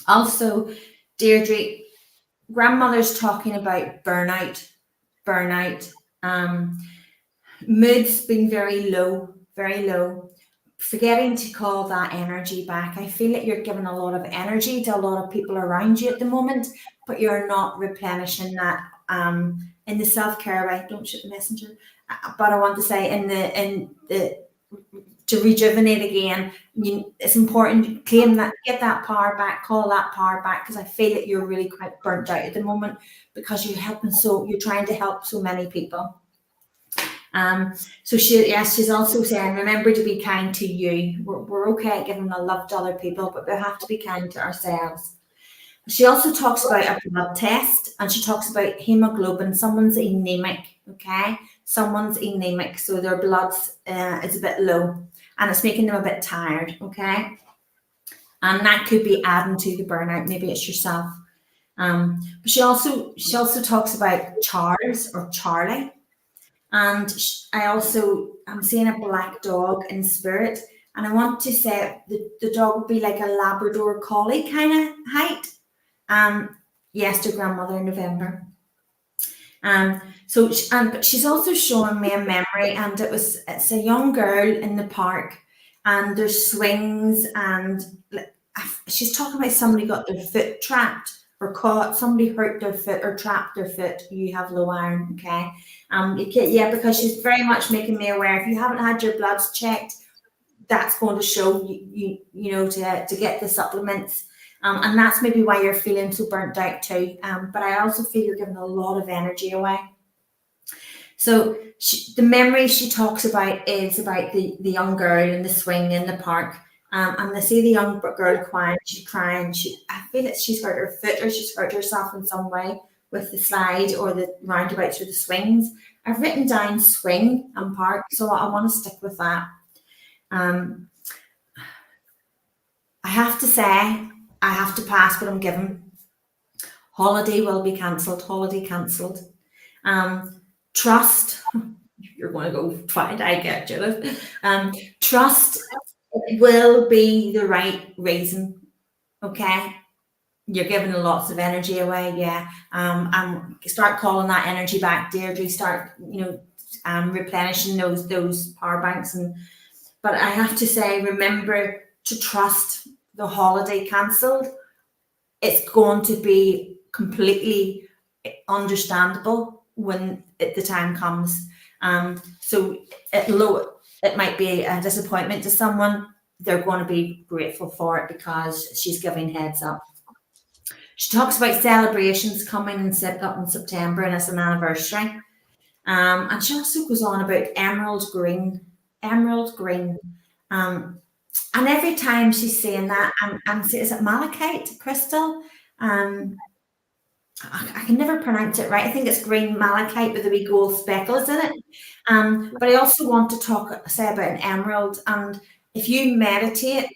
Also, Deirdre, grandmother's talking about burnout. Mood's been very low. Forgetting to call that energy back. I feel that you're giving a lot of energy to a lot of people around you at the moment, but you're not replenishing that in the self-care way. Don't shoot the messenger. But I want to say in the to rejuvenate again, it's important to claim that, get that power back, call that power back, because I feel that you're really quite burnt out at the moment because you're trying to help so many people. So she's also saying, remember to be kind to you. We're okay at giving the love to other people, but we have to be kind to ourselves. She also talks about a blood test, and she talks about hemoglobin. Someone's anemic, okay? Someone's anemic, so their blood is a bit low, and it's making them a bit tired, okay? And that could be adding to the burnout. Maybe it's yourself. But she also talks about Charles or Charlie. And I'm seeing a black dog in spirit, And I want to say the dog would be like a Labrador Collie kind of height. Yes, to grandmother in November. But she's also showing me a memory, and it's a young girl in the park, and there's swings, and she's talking about somebody got their foot trapped or caught, somebody hurt their foot or trapped their foot. You have low iron, okay? Because she's very much making me aware, if you haven't had your bloods checked, that's going to show you know, to get the supplements. And that's maybe why you're feeling so burnt out too. But I also feel you're giving a lot of energy away. So the memory she talks about is about the young girl in the swing in the park. And I see the young girl crying. She's crying. I feel that she's hurt her foot, or she's hurt herself in some way with the slide or the roundabouts or the swings. I've written down swing and park, so I want to stick with that. I have to say, I have to pass what I'm given. Holiday will be cancelled. Holiday cancelled. Trust. You're going to go find. I get Judith. Trust will be the right reason. Okay. You're giving lots of energy away. Yeah. And start calling that energy back, Deirdre. Start, replenishing those power banks. But I have to say, remember to trust. The holiday cancelled. It's going to be completely understandable when the time comes. So it might be a disappointment to someone. They're going to be grateful for it because she's giving heads up. She talks about celebrations coming up in September, and it's an anniversary. And she also goes on about emerald green. And every time she's saying that, and is it malachite crystal? I can never pronounce it right. I think it's green malachite with the wee gold speckles in it. But I also want to say about an emerald. And if you meditate,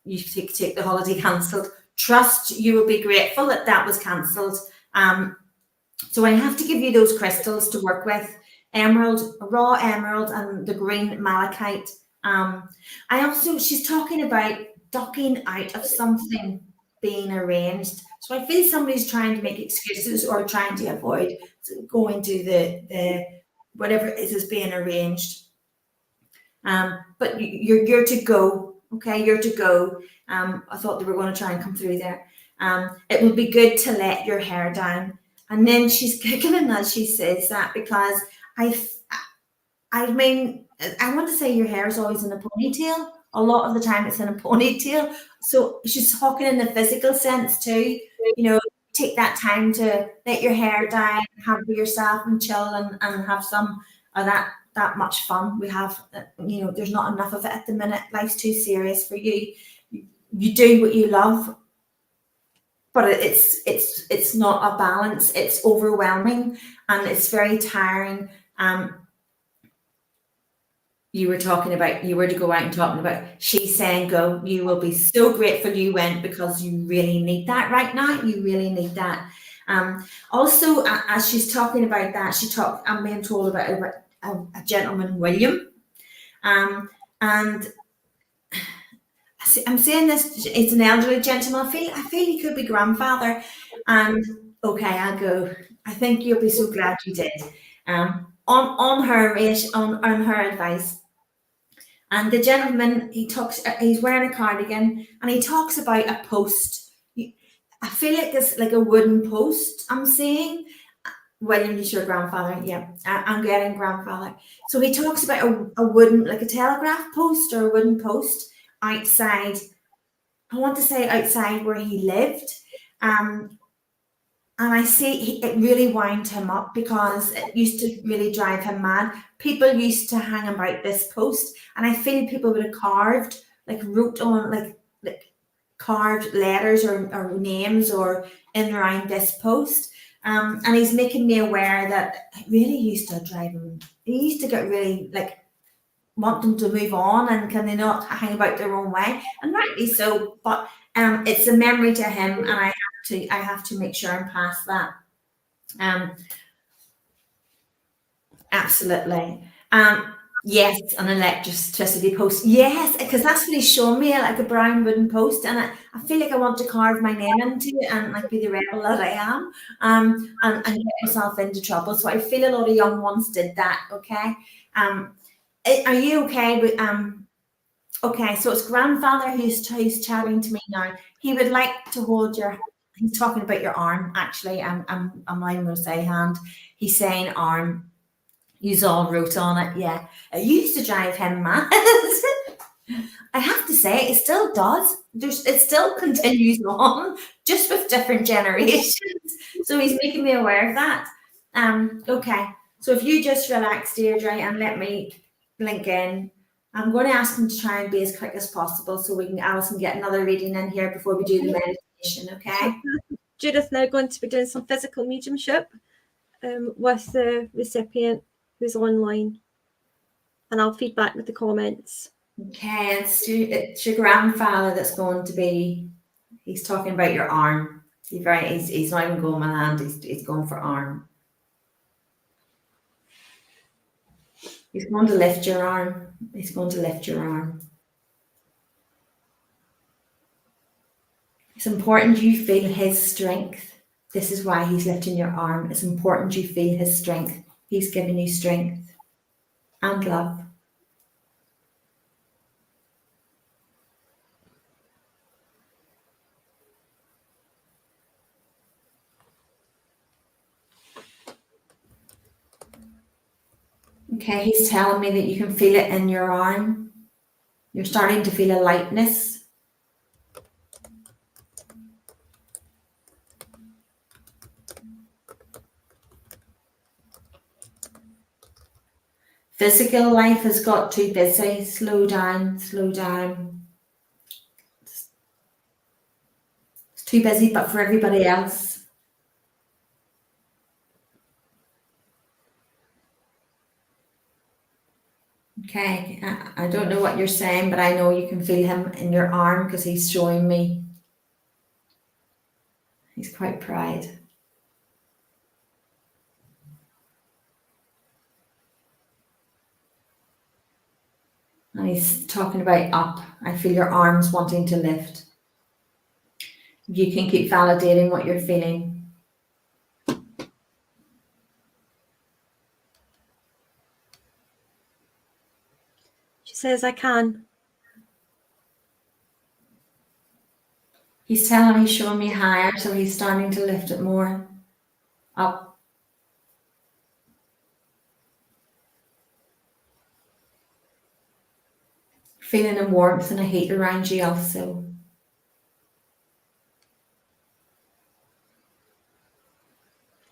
you take the holiday cancelled. Trust, you will be grateful that was cancelled. So I have to give you those crystals to work with: emerald, raw emerald, and the green malachite. She's talking about ducking out of something being arranged. So I feel somebody's trying to make excuses or trying to avoid going to the whatever it is being arranged. But you're to go. Okay, you're to go. I thought they were going to try and come through there. It would be good to let your hair down. And then she's giggling as she says that, because I want to say your hair is always in a ponytail. A lot of the time it's in a ponytail. So she's talking in the physical sense too. Take that time to let your hair down, hamper yourself and chill and have some of that much fun. We have, there's not enough of it at the minute. Life's too serious for you. You do what you love, but it's not a balance. It's overwhelming and it's very tiring. You were to go out and talking about, she's saying go. You will be so grateful you went, because you really need that right now. You really need that. Also, as she's talking about that, I'm being told about a gentleman, William. And I'm saying this, it's an elderly gentleman. I feel he could be grandfather. And okay, I'll go. I think you'll be so glad you did. On her advice. And the gentleman, he's wearing a cardigan, and he talks about a post. I feel like it's like a wooden post. I'm saying, William, is your grandfather? Yeah, I'm getting grandfather. So he talks about a wooden, like a telegraph post or a wooden post outside. I want to say outside where he lived. And I see it really wound him up, because it used to really drive him mad. People used to hang about this post, and I feel people would have carved, wrote on, carved letters or names or in and around this post. And he's making me aware that it really used to drive him. He used to get really, want them to move on, and can they not hang about their own way? And rightly so, but it's a memory to him, and I have to make sure and pass that. Absolutely. Yes, an electricity post. Yes, because that's what he's shown me, like a brown wooden post, and I feel like I want to carve my name into it and like be the rebel that I am, and get myself into trouble. So I feel a lot of young ones did that. Okay, are you okay with Okay, so it's grandfather who's chatting to me now. He would like to hold your. He's talking about your arm. Actually, I'm not even going to say hand. He's saying arm. You all wrote on it, yeah. It used to drive him mad. I have to say, it still does. It still continues on, just with different generations. So he's making me aware of that. Okay. So if you just relax, Deirdre, and let me link in. I'm going to ask him to try and be as quick as possible so we can, Alison, get another reading in here before we do the meditation, okay?
Judith now going to be doing some physical mediumship with the recipient who's online, and I'll feed back with the comments.
Okay, it's your grandfather that's going to be. He's talking about your arm. He's not even going with hand. He's going for arm. He's going to lift your arm. He's going to lift your arm. It's important you feel his strength. This is why he's lifting your arm. It's important you feel his strength. He's giving you strength and love. Okay, he's telling me that you can feel it in your arm. You're starting to feel a lightness. Physical life has got too busy. Slow down, slow down. It's too busy, but for everybody else. Okay, I don't know what you're saying, but I know you can feel him in your arm because he's showing me. He's quite proud. And he's talking about up. I feel your arms wanting to lift. You can keep validating what you're feeling.
She says, I can.
He's telling me, showing me higher, so he's starting to lift it more up. Feeling a warmth and a heat around you also.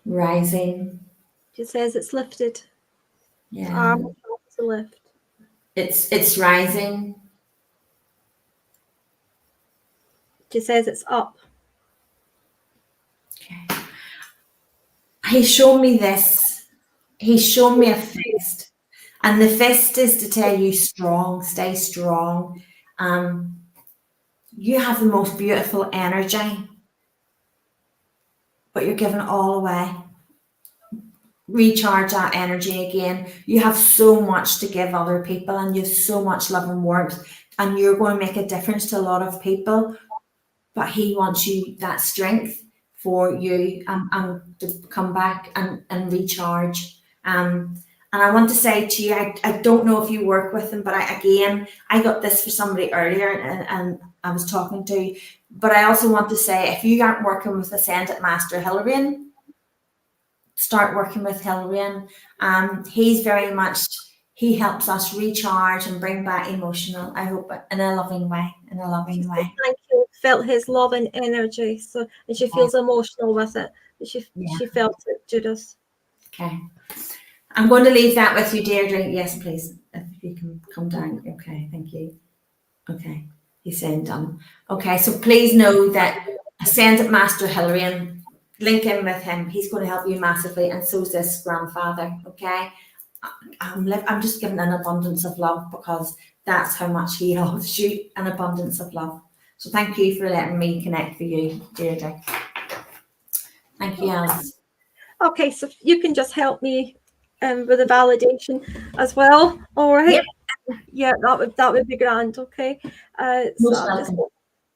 Rising.
She says it's lifted.
Yeah.
Arm to lift.
It's rising.
She says it's up.
Okay. He's shown me this. He's shown me a fist. And the fist is to tell you strong, stay strong. You have the most beautiful energy, but you're giving it all away. Recharge that energy again. You have so much to give other people, and you have so much love and warmth, and you're going to make a difference to a lot of people. But he wants you that strength for you and to come back and recharge. And I want to say to you, I don't know if you work with him, but I got this for somebody earlier and I was talking to, but I also want to say, if you aren't working with Ascended Master Hilarion, start working with Hilarion. He's very much, he helps us recharge and bring back emotional, I hope, in a loving way,
Thank you. Felt his love and energy. So, and she feels emotional with it. She felt it, Judith.
Okay. I'm going to leave that with you, Deirdre. Yes, please. If you can come down. Okay, thank you. Okay, he's saying done. Okay, so please know that Ascended Master Hilarion, link in with him. He's going to help you massively, and so is this grandfather. Okay, I'm just giving an abundance of love because that's how much he loves you, an abundance of love. So thank you for letting me connect for you, Deirdre. Thank you, Alice.
Okay, so you can just help me with the validation as well. All right.
Yep.
Yeah, that would be grand. Okay.
Most
So
welcome.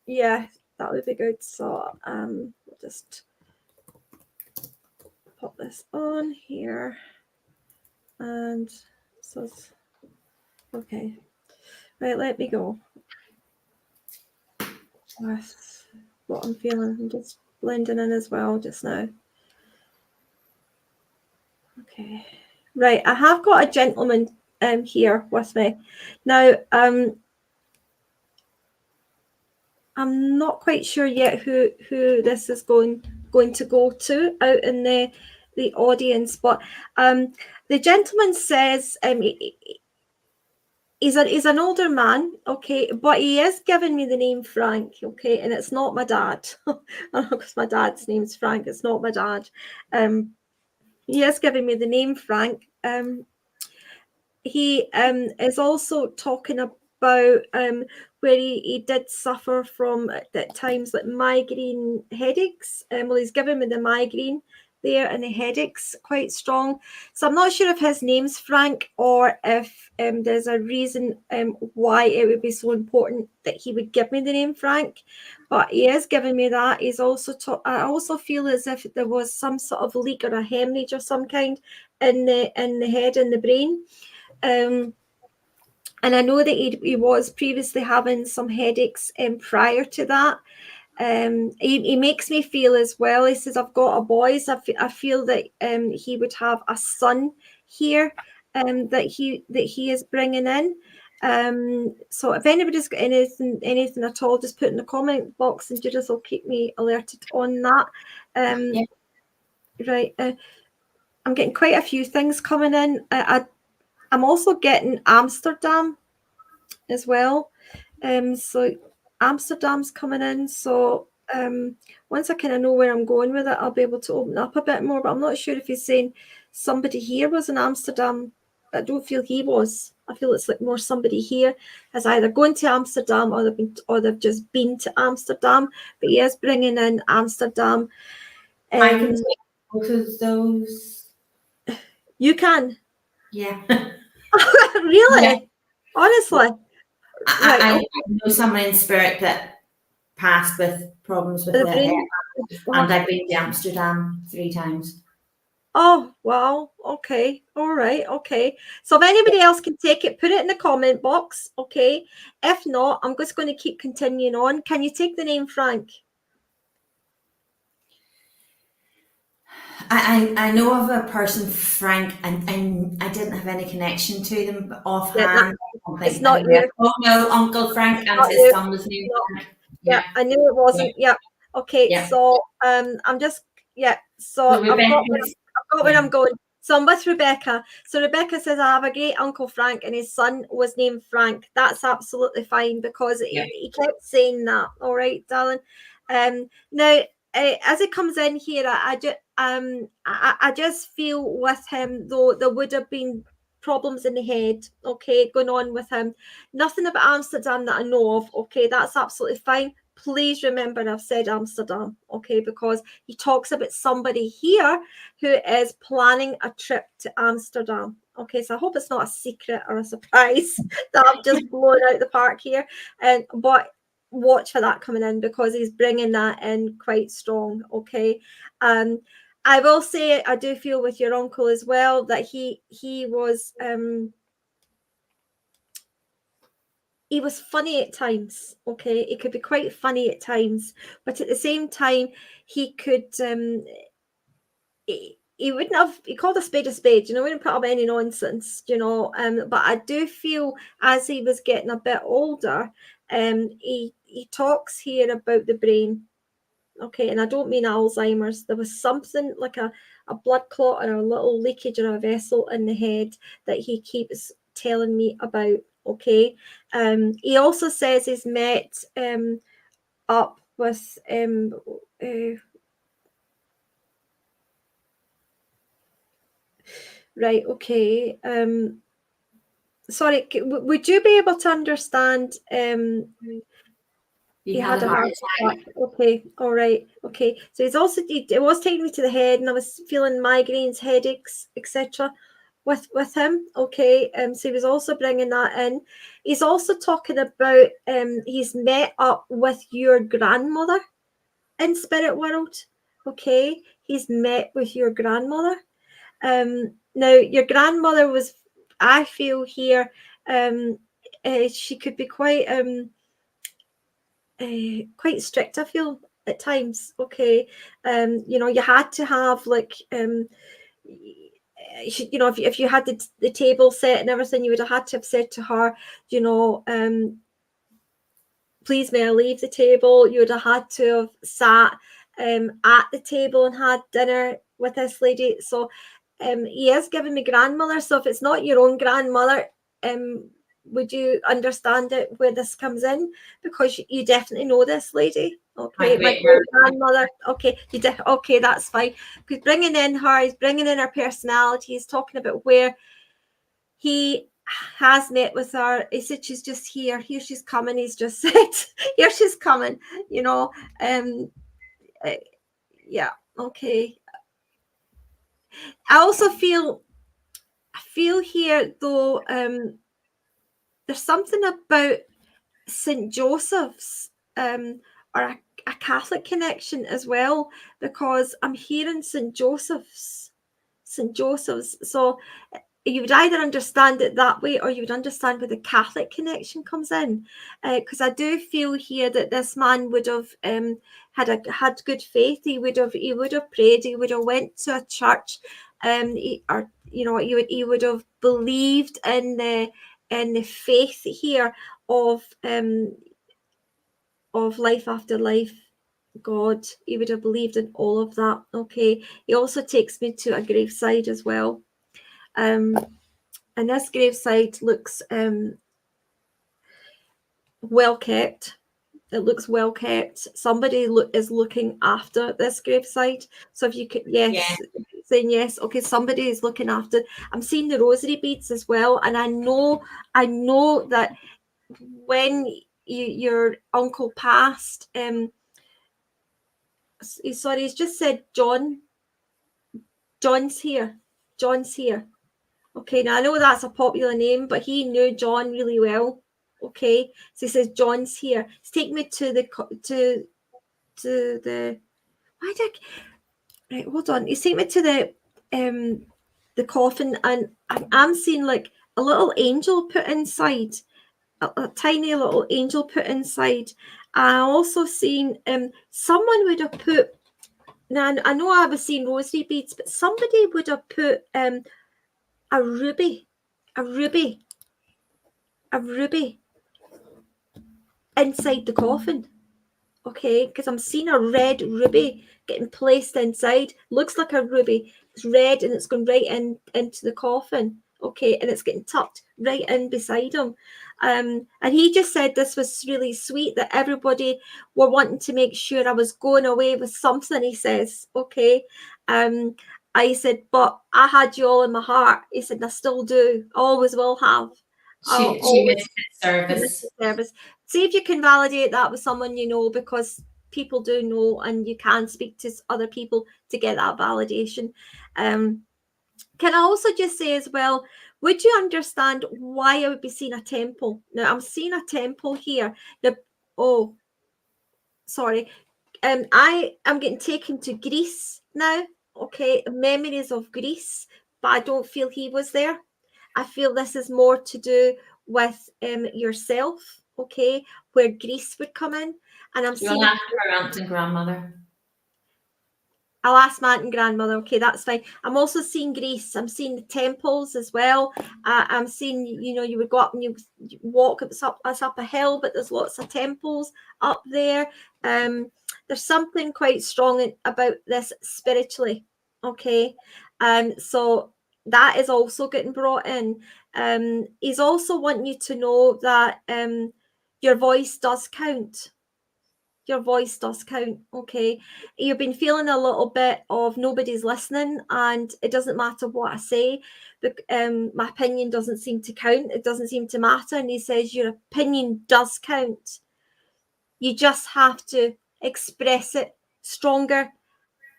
yeah, that would be good. So we'll just pop this on here, and so okay. Right, let me go with what I'm feeling. I'm just blending in as well just now. Okay. Right, I have got a gentleman here with me. Now, I'm not quite sure yet who this is going to go to out in the audience, but the gentleman says he's an older man, okay, but he is giving me the name Frank, okay, and it's not my dad, because my dad's name's Frank. It's not my dad. He is giving me the name Frank. He is also talking about where he did suffer from at times like migraine headaches. Well, he's given me the migraine there and the headaches quite strong. So I'm not sure if his name's Frank or if there's a reason why it would be so important that he would give me the name Frank. But he is giving me that. He's also I also feel as if there was some sort of leak or a hemorrhage of some kind in the head and the brain. And I know that he was previously having some headaches prior to that. He makes me feel as well. He says, I've got a boy. So I feel that he would have a son here that he is bringing in. So if anybody's got anything at all, just put in the comment box and Judith will keep me alerted on that.
Yeah.
Right. I'm getting quite a few things coming in. I'm also getting Amsterdam as well. So Amsterdam's coming in. So once I kind of know where I'm going with it, I'll be able to open up a bit more. But I'm not sure if he's saying somebody here was in Amsterdam. I don't feel he was. I feel it's like more somebody here has either gone to Amsterdam or they've just been to Amsterdam. But he is bringing in Amsterdam.
I can take both of those.
You can.
Yeah.
Really?
Yeah.
Honestly.
I know someone in spirit that passed with problems with their hair, and I've been to Amsterdam 3 times.
Oh, wow. Okay. All right. Okay. So if anybody else can take it, put it in the comment box. Okay. If not, I'm just going to keep continuing on. Can you take the name Frank?
I know of a person, Frank, and I didn't have any connection to them offhand.
It's not you.
Oh no, Uncle Frank and his son was named Frank.
Yeah, I knew it wasn't. Yeah. Okay.
Yeah.
So I'm just So I've got where I'm going. So I'm with Rebecca. So Rebecca says, I have a great Uncle Frank and his son was named Frank. That's absolutely fine because he kept saying that. All right, darling. Now, as it comes in here, I just feel with him, though, there would have been problems in the head, okay, going on with him. Nothing about Amsterdam that I know of, okay, that's absolutely fine. Please remember I've said Amsterdam, okay, because he talks about somebody here who is planning a trip to Amsterdam. Okay, so I hope it's not a secret or a surprise that I've just blown out the park here. But watch for that coming in because he's bringing that in quite strong, okay. I will say I do feel with your uncle as well that he was funny at times, okay? It could be quite funny at times, but at the same time, he could, he wouldn't have, he called a spade, you know, wouldn't put up any nonsense, you know, but I do feel as he was getting a bit older, he talks here about the brain, okay, and I don't mean Alzheimer's. There was something like a blood clot or a little leakage or a vessel in the head that he keeps telling me about, okay. He also says he's met up with right, okay. Sorry, would you be able to understand he had a heart attack. Okay, all right, okay. So he's also, it was taking me to the head and I was feeling migraines, headaches, etc. with him. Okay, so he was also bringing that in. He's also talking about he's met up with your grandmother in spirit world. Okay, he's met with your grandmother. Now your grandmother was, I feel here, she could be quite strict, I feel, at times. Okay, you know, you had to have like you know, if you had the table set and everything, you would have had to have said to her, you know, please may I leave the table. You would have had to have sat at the table and had dinner with this lady. So he is giving me grandmother. So if it's not your own grandmother, would you understand it where this comes in? Because you definitely know this lady. Okay, my great grandmother. Okay, okay, that's fine. Because bringing in her, he's bringing in her personality. He's talking about where he has met with her. He said she's just here. Here she's coming. He's just said, here she's coming. You know, yeah. Okay. I also feel here though. There's something about St. Joseph's or a Catholic connection as well, because I'm hearing St. Joseph's. So you would either understand it that way, or you would understand where the Catholic connection comes in, because I do feel here that this man would have had good faith. He would have prayed. He would have went to a church, he would have believed in the faith here of life after life. God, he would have believed in all of that. Okay, he also takes me to a graveside as well. And this graveside looks well kept. It looks well kept. Somebody is looking after this graveside. So if you could, yes, saying yes. Okay, somebody is looking after. I'm seeing the rosary beads as well, and I know that when your uncle passed, sorry, he's just said John's here. Okay, now I know that's a popular name, but he knew John really well. Okay, so he says John's here. He's taking me to the right. Hold on. He's taking me to the coffin, and I'm seeing like a little angel put inside, a tiny little angel put inside. I also seen someone would have put. Now I know I was seeing rosary beads, but somebody would have put a ruby inside the coffin. Okay, because I'm seeing a red ruby getting placed inside. Looks like a ruby. It's red and it's going right into the coffin. Okay, and it's getting tucked right in beside him. And he just said this was really sweet, that everybody were wanting to make sure I was going away with something, he says. Okay. I said, but I had you all in my heart. He said, I still do. Always will have.
She missed the
service. See if you can validate that with someone you know, because people do know, and you can speak to other people to get that validation. Can I also just say as well, would you understand why I would be seeing a temple? Now, I'm seeing a temple here. Sorry. I am getting taken to Greece now. Okay, memories of Greece, but I don't feel he was there. I feel this is more to do with yourself, okay, where Greece would come in. And I'm seeing
her aunt and grandmother.
I'll ask my aunt and grandmother. Okay, that's fine. I'm also seeing Greece. I'm seeing the temples as well. I'm seeing, you know, you would go up and you walk it's up a hill, but there's lots of temples up there. There's something quite strong about this spiritually. Okay, so that is also getting brought in. He's also wanting you to know that your voice does count. Your voice does count. Okay, you've been feeling a little bit of nobody's listening, and it doesn't matter what I say, but my opinion doesn't seem to count. It doesn't seem to matter. And he says your opinion does count. You just have to express it stronger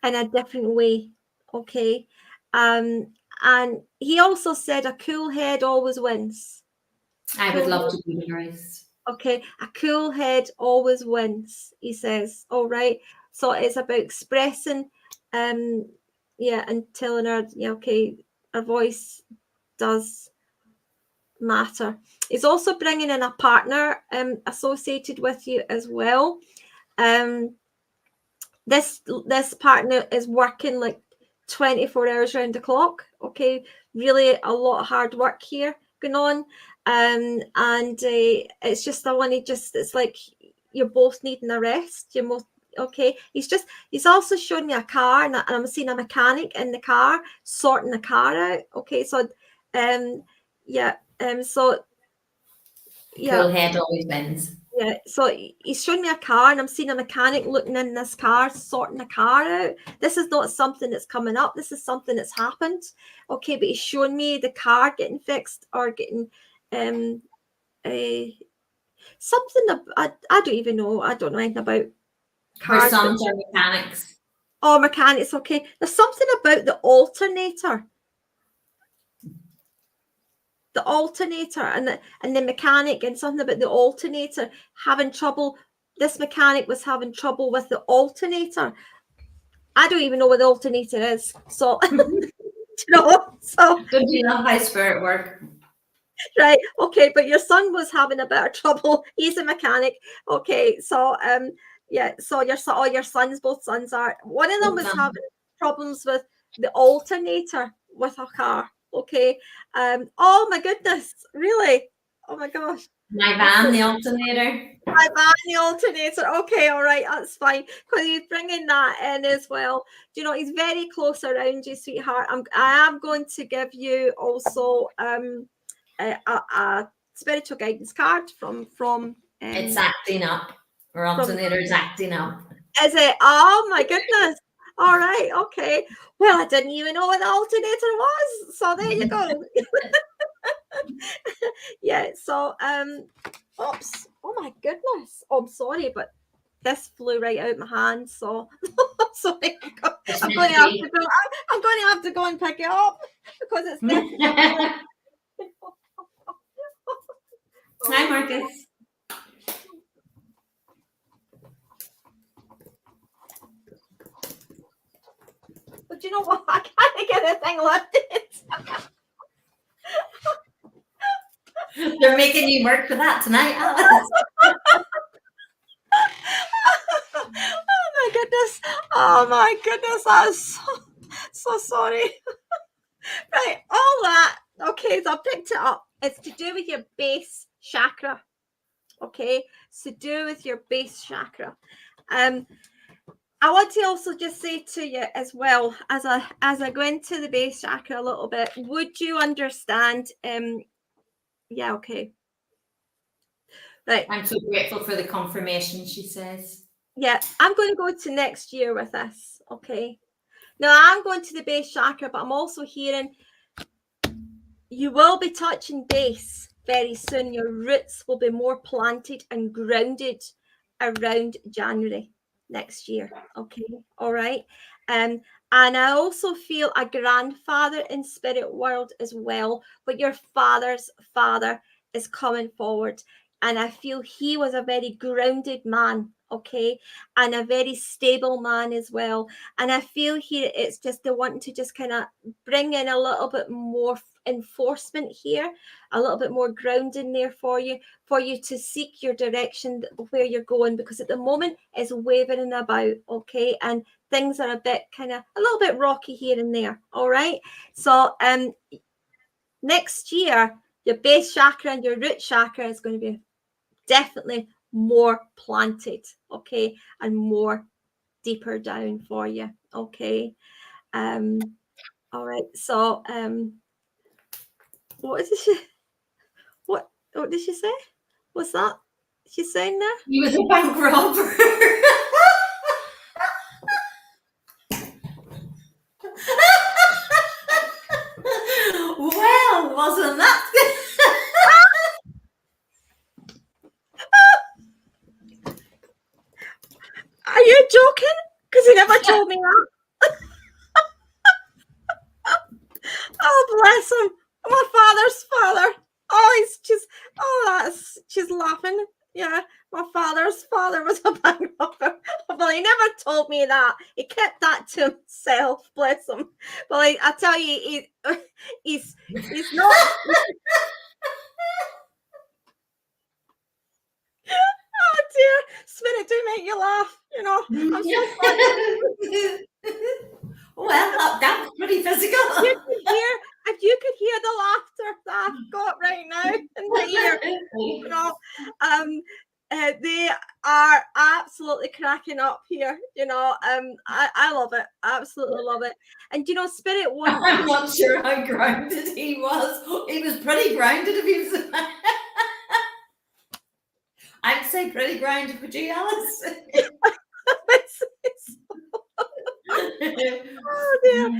in a different way. Okay. And he also said a cool head always wins.
I would love to be nice.
Okay, a cool head always wins, he says. All right. So it's about expressing, and telling her, okay, her voice does matter. It's also bringing in a partner associated with you as well. This partner is working like 24 hours around the clock. Okay, really a lot of hard work here going on. It's just it's like you're both needing a rest. You're both okay. He's also showing me a car, and I'm seeing a mechanic in the car sorting the car out. Okay, so so yeah.
Cool head always wins.
Yeah, so he's showing me a car, and I'm seeing a mechanic looking in this car, sorting the car out. This is not something that's coming up. This is something that's happened. Okay, but he's showing me the car getting fixed or getting something. I don't even know. I don't know anything about cars.
Her sons are mechanics.
Oh, mechanics. Okay, there's something about the alternator. The alternator and the mechanic, and something about the alternator having trouble. This mechanic was having trouble with the alternator. I don't even know what the alternator is. So, so
don't you love how spirit work?
Right. Okay, but your son was having a bit of trouble. He's a mechanic. Okay, so so your sons, both sons are. One of them was having problems with the alternator with a car. Okay. Oh my goodness, really? Oh my gosh.
My van, the alternator.
My van, the alternator. Okay, all right, that's fine. Because he's bringing that in as well. Do you know, he's very close around you, sweetheart. I am going to give you also a spiritual guidance card from.
It's acting up. Our alternator is acting up.
Is it? Oh my goodness. All right, okay. Well, I didn't even know what the alternator was. So there you go. Yeah, so oops. Oh my goodness. Oh, I'm sorry, but this flew right out of my hand. So sorry. I'm going to have to go and pick it up because it's definitely.
Hi, Marcus.
But you know what? I can't get the thing lifted.
They're making you work for that tonight, Alice.
Oh my goodness, that's so sorry. Right, all that. Okay, so I picked it up. It's to do with your base chakra. Okay, it's to do with your base chakra. I want to also just say to you as well, as I go into the base chakra a little bit, would you understand? Yeah, okay. Right.
I'm so grateful for the confirmation, she says.
Yeah, I'm going to go to next year with this. Okay. Now I'm going to the base chakra, but I'm also hearing you will be touching base very soon. Your roots will be more planted and grounded around January next year. Okay. All right. And I also feel a grandfather in spirit world as well, but your father's father is coming forward. And I feel he was a very grounded man, okay, and a very stable man as well. And I feel here it's just the wanting to just kind of bring in a little bit more enforcement here, a little bit more grounding there for you to seek your direction where you're going, because at the moment it's wavering about, okay, and things are a bit kind of a little bit rocky here and there. All right, so next year your base chakra and your root chakra is going to be definitely more planted, okay, and more deeper down for you, okay. All right, so what did she say? What's that she's saying there?
He was a bank robber. Well, wasn't that good?
Are you joking? Because he never told me that. bless him. My father's father. Oh, she's laughing. Yeah, my father's father was a bank robber. Well, he never told me that. He kept that to himself. Bless him. But like, I tell you, he's not. Oh dear, Spirit, do make you laugh. You know, I'm so sorry.
Well, that was pretty physical.
If you could hear the laughter that I've got right now in my ear, you know, they are absolutely cracking up here. You know, I love it, absolutely love it. And you know, Spirit won't.
I'm not sure how grounded he was. He was pretty grounded if he was. I'd say pretty grounded. Would you, Alice?
Oh dear.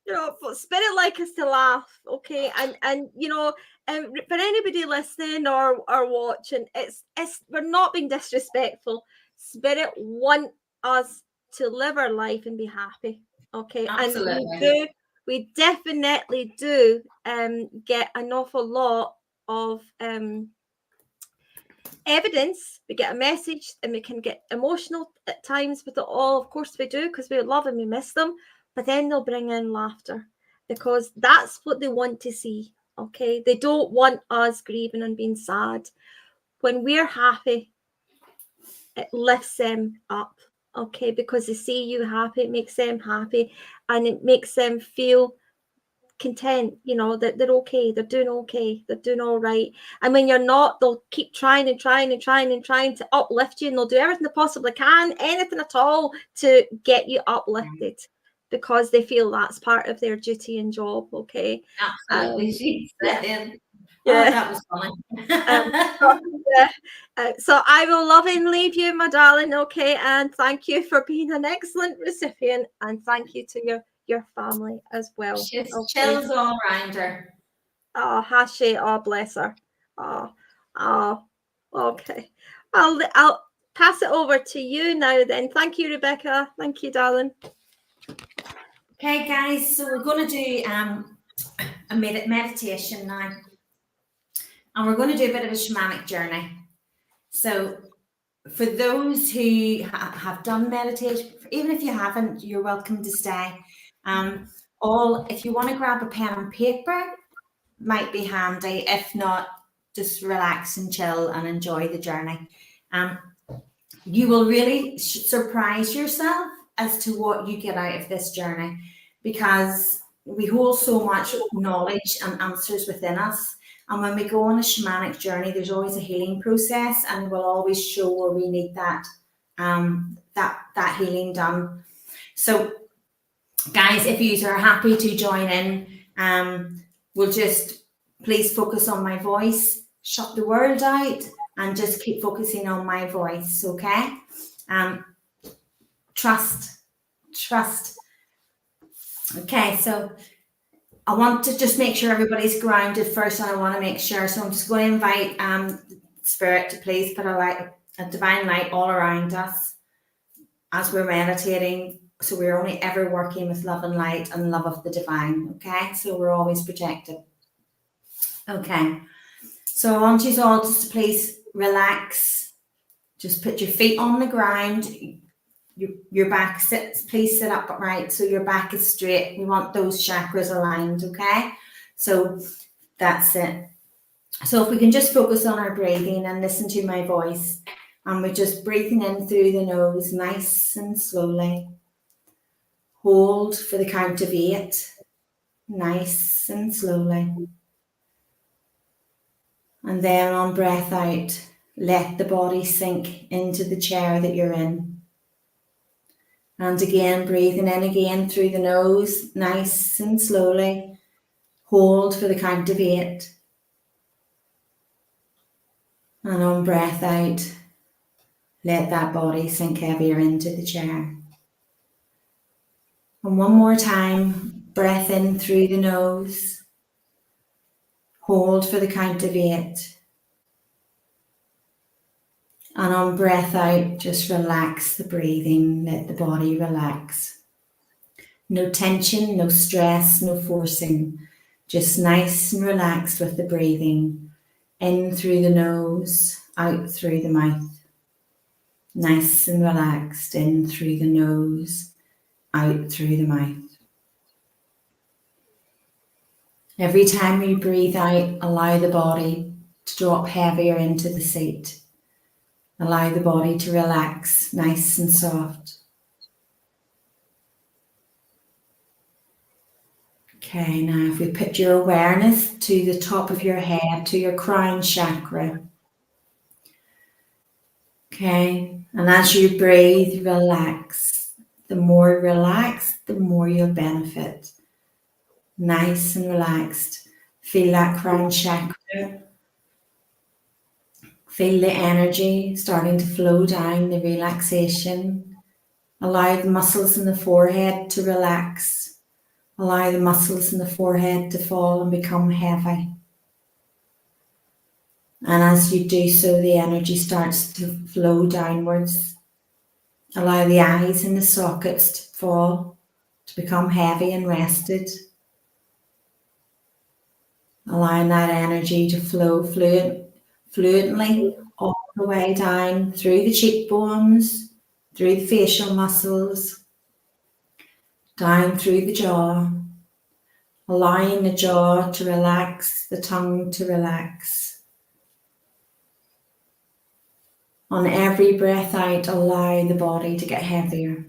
You know, but Spirit like us to laugh, okay? And you know, for anybody listening or watching, it's we're not being disrespectful. Spirit want us to live our life and be happy, okay?
Absolutely.
And we definitely do get an awful lot of evidence. We get a message and we can get emotional at times with it all. Of course we do, because we love and we miss them. But then they'll bring in laughter, because that's what they want to see. Okay, they don't want us grieving and being sad. When we're happy, it lifts them up. Okay, because they see you happy, it makes them happy, and it makes them feel content, you know, that they're okay, they're doing all right. And when you're not, they'll keep trying to uplift you, and they'll do everything they possibly can, anything at all, to get you uplifted, because they feel that's part of their duty and job. Okay,
absolutely. Yeah.
Yeah,
that was funny.
So I will love and leave you, my darling. Okay, and thank you for being an excellent recipient, and thank you to your family as well.
She's chills all around her.
Oh, has she? Oh, bless her. Oh, okay. I'll pass it over to you now then. Thank you, Rebecca. Thank you, darling.
Okay, guys, so we're going to do a meditation now. And we're going to do a bit of a shamanic journey. So for those who have done meditation, even if you haven't, you're welcome to stay. If you want to grab a pen and paper, might be handy. If not, just relax and chill and enjoy the journey. You will really surprise yourself as to what you get out of this journey, because we hold so much knowledge and answers within us. And when we go on a shamanic journey, there's always a healing process, and we'll always show where we need that healing done. So, guys, if you are happy to join in, we'll just please focus on my voice, shut the world out, and just keep focusing on my voice, okay? Trust. Okay, so I want to just make sure everybody's grounded first, and I want to make sure. So I'm just going to invite Spirit to please put a divine light all around us as we're meditating. So we're only ever working with love and light and love of the divine. Okay, so we're always protected. Okay, so I want you all just to please relax. Just put your feet on the ground. Your back please sit up upright so your back is straight. We want those chakras aligned, okay? So that's it. So if we can just focus on our breathing and listen to my voice, and we're just breathing in through the nose, nice and slowly. Hold for the count of 8, nice and slowly. And then on breath out, let the body sink into the chair that you're in. And again, breathing in again through the nose, nice and slowly. Hold for the count of 8. And on breath out, let that body sink heavier into the chair. And one more time, breath in through the nose. Hold for the count of 8. And on breath out, just relax the breathing, let the body relax. No tension, no stress, no forcing. just nice and relaxed with the breathing. In through the nose, out through the mouth. Nice and relaxed, in through the nose, out through the mouth. Every time you breathe out, allow the body to drop heavier into the seat. Allow the body to relax, nice and soft. Okay, now if we put your awareness to the top of your head, to your crown chakra. Okay, and as you breathe, relax. The more relaxed, the more you'll benefit. Nice and relaxed. Feel that crown chakra. Feel the energy starting to flow down, the relaxation. Allow the muscles in the forehead to relax. Allow the muscles in the forehead to fall and become heavy. And as you do so, the energy starts to flow downwards. Allow the eyes in the sockets to fall, to become heavy and rested. Allowing that energy to flow fluently all the way down through the cheekbones, through the facial muscles, down through the jaw. Allowing the jaw to relax, the tongue to relax. On every breath out, allow the body to get heavier.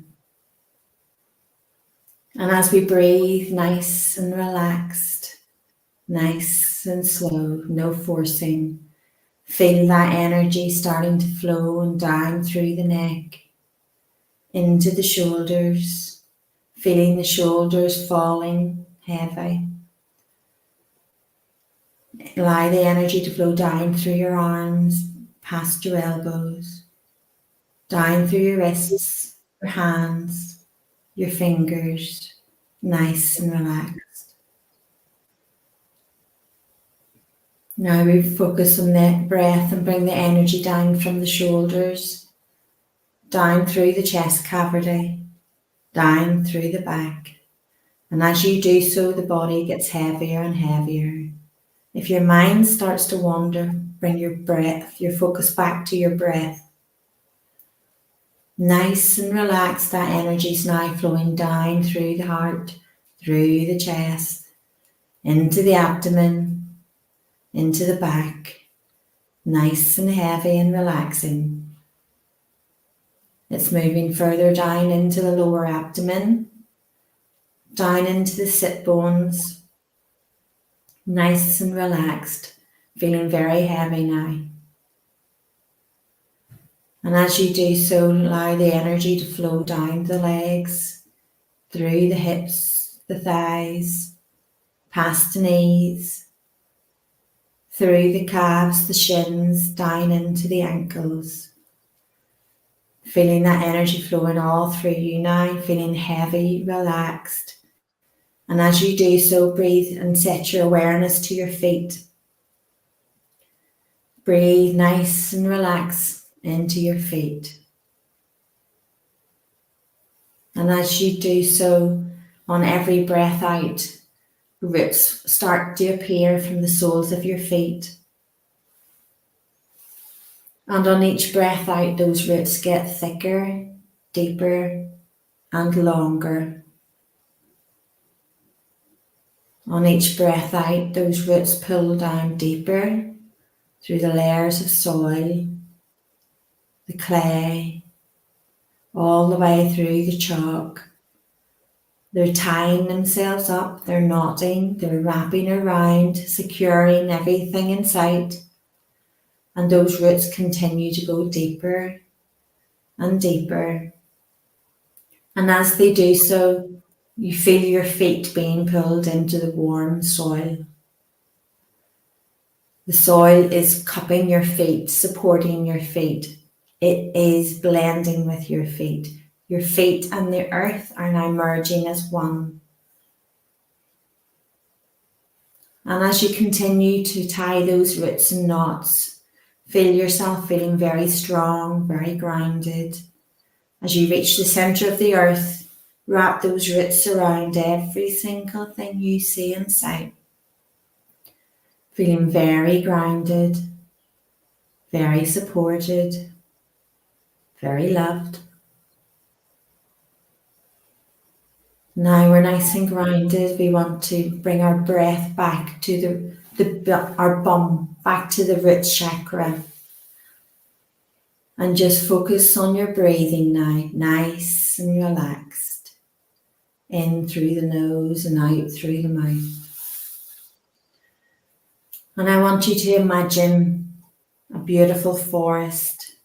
And as we breathe, nice and relaxed, nice and slow, no forcing. Feel that energy starting to flow and down through the neck, into the shoulders, feeling the shoulders falling heavy. Allow the energy to flow down through your arms, past your elbows, down through your wrists, your hands, your fingers, nice and relaxed. Now we focus on the breath and bring the energy down from the shoulders, down through the chest cavity, down through the back. And as you do so, the body gets heavier and heavier. If your mind starts to wander, bring your breath, your focus back to your breath. Nice and relaxed, that energy is now flowing down through the heart, through the chest, into the abdomen, into the back. Nice and heavy and relaxing. It's moving further down into the lower abdomen, down into the sit bones. Nice and relaxed, feeling very heavy now. And as you do so, allow the energy to flow down the legs, through the hips, the thighs, past the knees, through the calves, the shins, down into the ankles. Feeling that energy flowing all through you now, feeling heavy, relaxed. And as you do so, breathe and set your awareness to your feet. Breathe nice and relax into your feet. And as you do so, on every breath out, roots start to appear from the soles of your feet. And on each breath out, those roots get thicker, deeper, and longer. On each breath out, those roots pull down deeper through the layers of soil, the clay, all the way through the chalk. They're tying themselves up, they're knotting, they're wrapping around, securing everything in sight. And those roots continue to go deeper and deeper. And as they do so, you feel your feet being pulled into the warm soil. The soil is cupping your feet, supporting your feet. It is blending with your feet. Your feet and the earth are now merging as one. And as you continue to tie those roots and knots, feel yourself feeling very strong, very grounded. As you reach the center of the earth, wrap those roots around every single thing you see in sight. feeling very grounded, very supported, very loved. Now we're nice and grounded. We want to bring our breath back to our bum, back to the root chakra. And just focus on your breathing now, nice and relaxed. In through the nose and out through the mouth. And I want you to imagine a beautiful forest.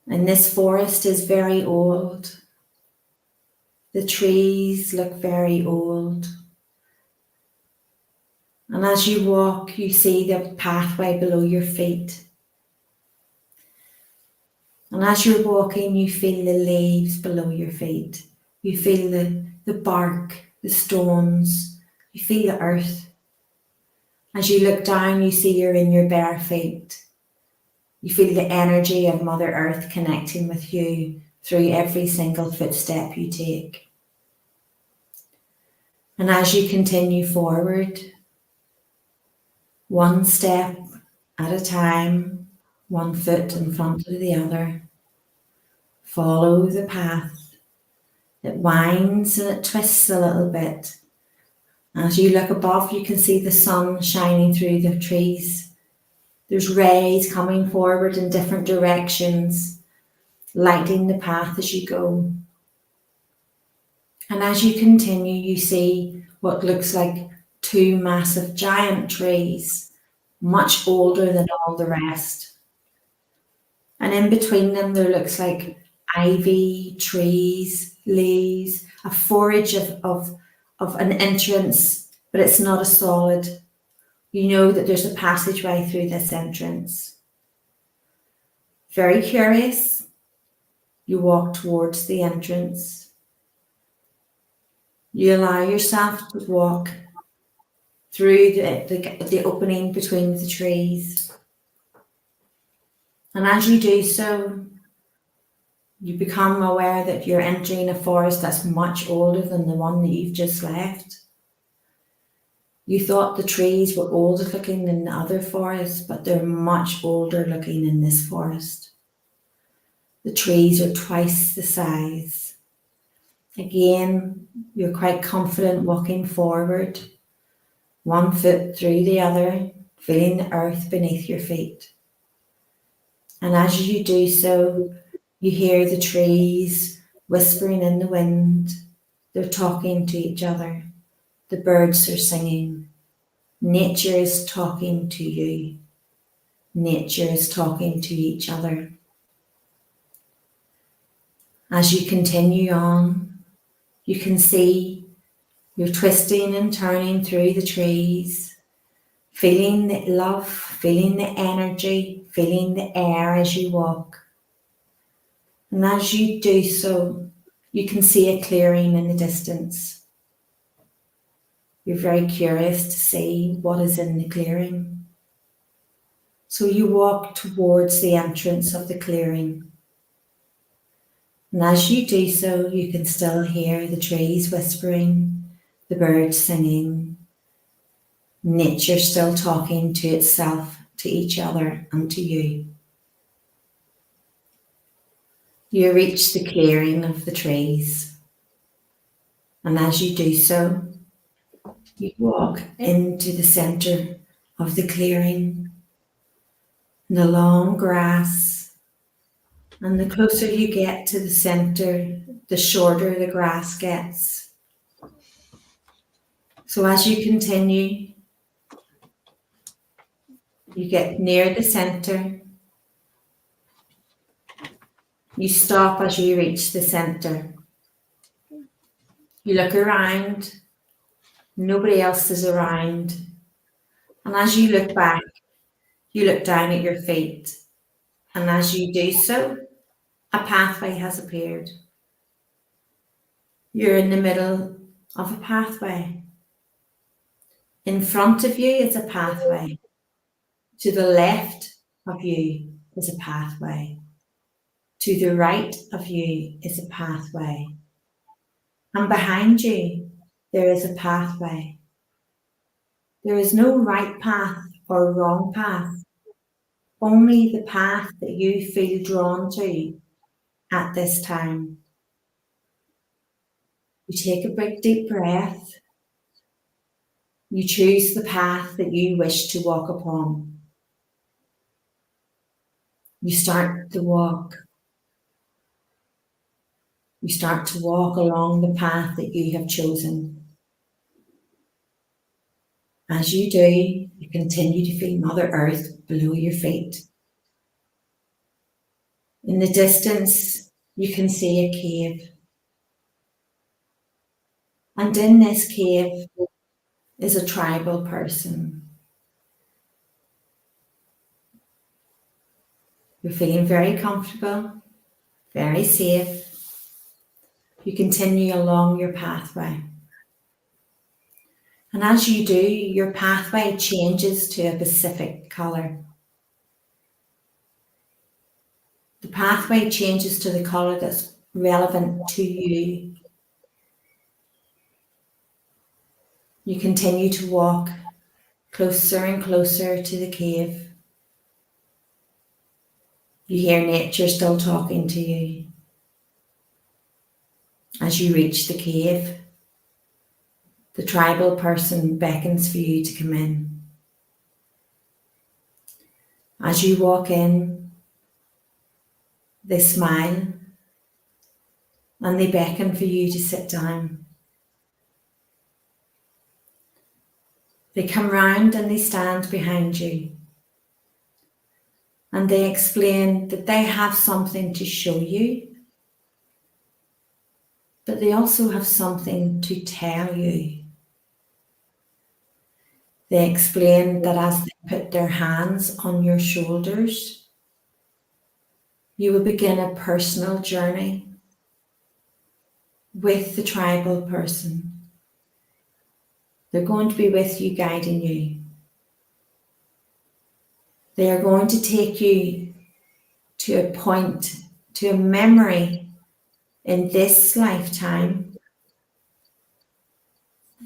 And this forest is very old. The trees look very old. And as you walk, you see the pathway below your feet. And as you're walking, you feel the leaves below your feet. You feel the bark, the stones. You feel the earth. As you look down, you see you're in your bare feet. You feel the energy of Mother Earth connecting with you through every single footstep you take. And as you continue forward, one step at a time, one foot in front of the other, follow the path. It winds and it twists a little bit. As you look above, you can see the sun shining through the trees. There's rays coming forward in different directions, lighting the path as you go. And as you continue, you see what looks like two massive giant trees, much older than all the rest. And in between them, there looks like ivy, trees, leaves, a forage of an entrance, but it's not a solid. You know that there's a passageway through this entrance. Very curious, you walk towards the entrance. You allow yourself to walk through the opening between the trees. And as you do so, you become aware that you're entering a forest that's much older than the one that you've just left. You thought the trees were older looking than the other forests, but they're much older looking in this forest. The trees are twice the size. Again, you're quite confident walking forward, one foot through the other, feeling the earth beneath your feet. And as you do so, you hear the trees whispering in the wind. They're talking to each other. The birds are singing. Nature is talking to you. Nature is talking to each other. As you continue on, you can see you're twisting and turning through the trees, feeling the love, feeling the energy, feeling the air as you walk. And as you do so, you can see a clearing in the distance. You're very curious to see what is in the clearing. So you walk towards the entrance of the clearing. And as you do so, you can still hear the trees whispering, the birds singing, nature still talking to itself, to each other, and to you. You reach the clearing of the trees. And as you do so, you walk into the center of the clearing, the long grass. And the closer you get to the center, the shorter the grass gets. So as you continue, you get near the center. You stop as you reach the center. You look around. Nobody else is around. And as you look back, you look down at your feet. And as you do so, a pathway has appeared. You're in the middle of a pathway. In front of you is a pathway. To the left of you is a pathway. To the right of you is a pathway. And behind you, there is a pathway. There is no right path or wrong path, only the path that you feel drawn to at this time. You take a big deep breath. You choose the path that you wish to walk upon. You start the walk. You start to walk along the path that you have chosen. As you do, you continue to feel Mother Earth below your feet. In the distance, you can see a cave. And in this cave is a tribal person. You're feeling very comfortable, very safe. You continue along your pathway. And as you do, your pathway changes to a specific colour. The pathway changes to the colour that's relevant to you. You continue to walk closer and closer to the cave. You hear nature still talking to you. As you reach the cave, the tribal person beckons for you to come in. As you walk in, they smile and they beckon for you to sit down. They come round and they stand behind you. And they explain that they have something to show you, but they also have something to tell you. They explain that as they put their hands on your shoulders, you will begin a personal journey with the tribal person. They're going to be with you, guiding you. They are going to take you to a point, to a memory in this lifetime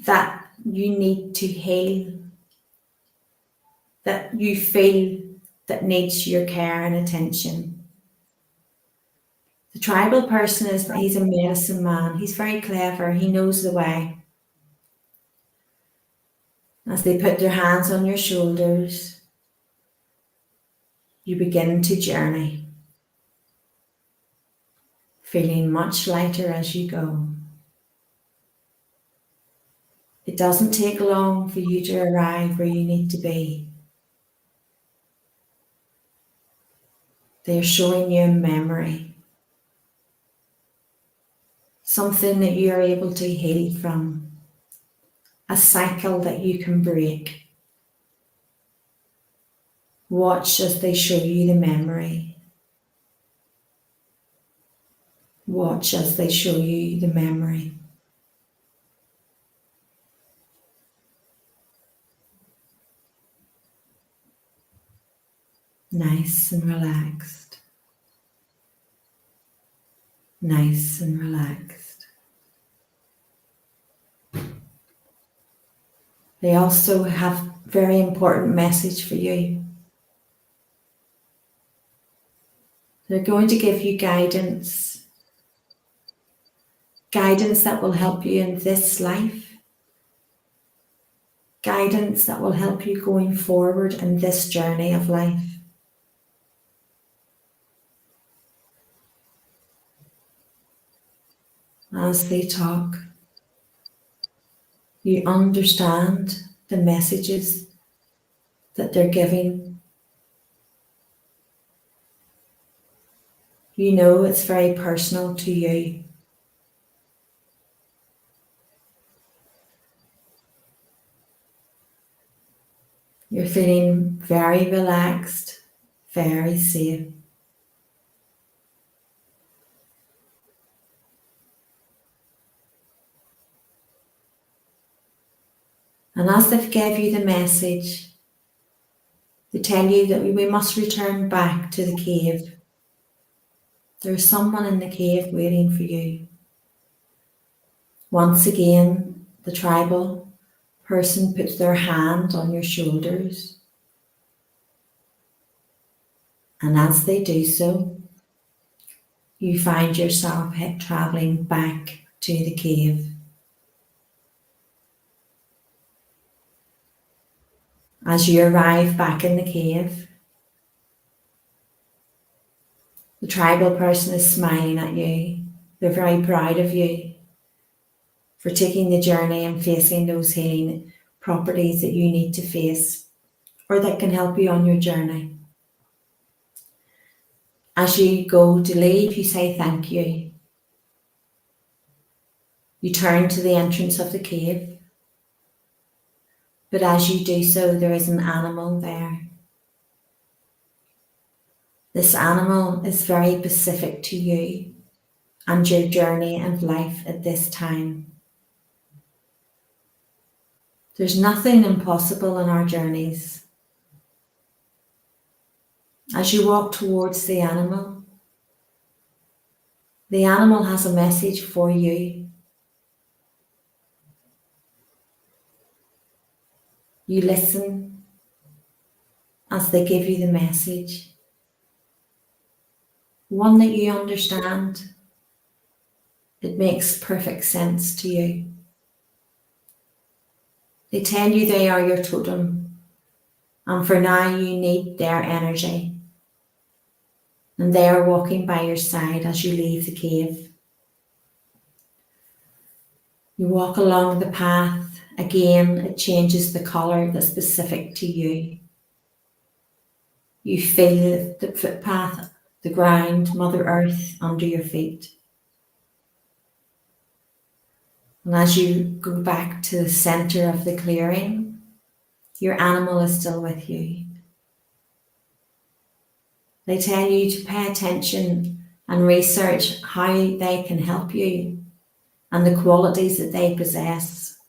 that you need to heal, that you feel that needs your care and attention. The tribal person he's a medicine man. He's very clever. He knows the way. As they put their hands on your shoulders, you begin to journey, feeling much lighter as you go. It doesn't take long for you to arrive where you need to be. They're showing you a memory, something that you are able to heal from, a cycle that you can break. Watch as they show you the memory. Watch as they show you the memory. Nice and relaxed. Nice and relaxed. They also have a very important message for you. They're going to give you guidance that will help you in this life, guidance that will help you going forward in this journey of life. As they talk, you understand the messages that they're giving. You know it's very personal to you. You're feeling very relaxed, very safe. And as they've gave you the message, they tell you that we must return back to the cave. There's someone in the cave waiting for you. Once again, the tribal person puts their hand on your shoulders. And as they do so, you find yourself traveling back to the cave. As you arrive back in the cave, the tribal person is smiling at you. They're very proud of you for taking the journey and facing those healing properties that you need to face or that can help you on your journey. As you go to leave, you say thank you. You turn to the entrance of the cave, but as you do so, there is an animal there. This animal is very specific to you and your journey of life at this time. There's nothing impossible in our journeys. As you walk towards the animal has a message for you. You listen as they give you the message, one that you understand. It makes perfect sense to you. They tell you they are your totem, and for now you need their energy. And they are walking by your side as you leave the cave. You walk along the path. Again, it changes the colour that's specific to you. You feel the footpath, the ground, Mother Earth under your feet. And as you go back to the centre of the clearing, your animal is still with you. They tell you to pay attention and research how they can help you and the qualities that they possess.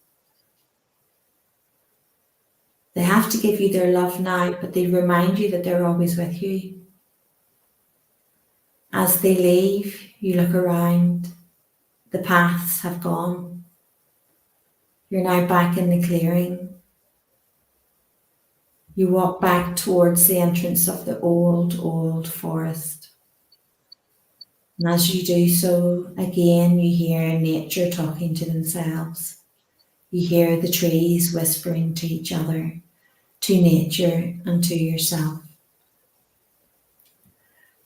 They have to give you their love now, but they remind you that they're always with you. As they leave, you look around. The paths have gone. You're now back in the clearing. You walk back towards the entrance of the old forest. And as you do so, again, you hear nature talking to themselves. You hear the trees whispering to each other, to nature and to yourself.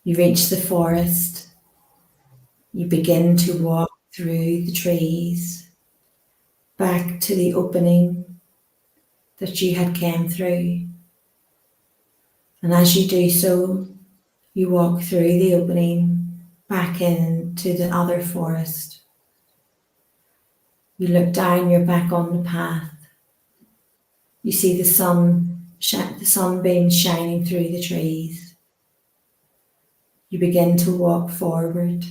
You reach the forest. You begin to walk through the trees, back to the opening that you had came through. And as you do so, you walk through the opening back into the other forest. You look down, you're back on the path. You see the sunbeams shining through the trees. You begin to walk forward,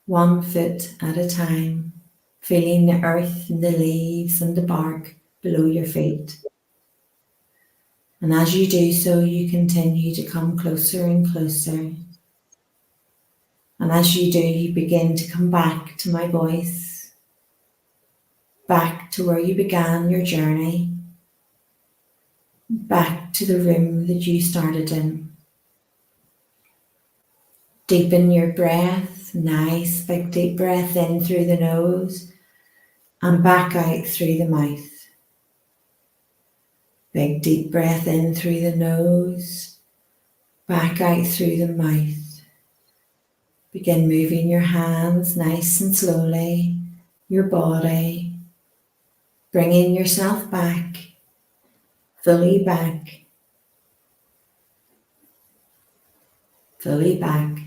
1 foot at a time, feeling the earth and the leaves and the bark below your feet. And as you do so, you continue to come closer and closer. And as you do, you begin to come back to my voice, back to where you began your journey, back to the room that you started in. Deepen your breath, nice big deep breath in through the nose and back out through the mouth. Big deep breath in through the nose, back out through the mouth. Begin moving your hands nice and slowly, your body, bringing yourself back, fully back, fully back.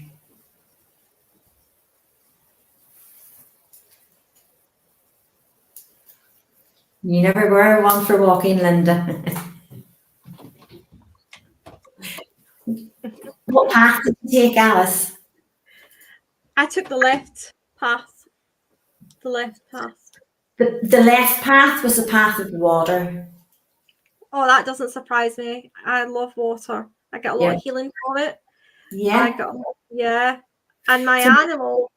You never were one for walking, Linda. What path did you take, Alice?
I took the left path. The left path.
The left path was the path of water.
Oh, that doesn't surprise me. I love water. I get a lot of healing from it.
Yeah.
And my animal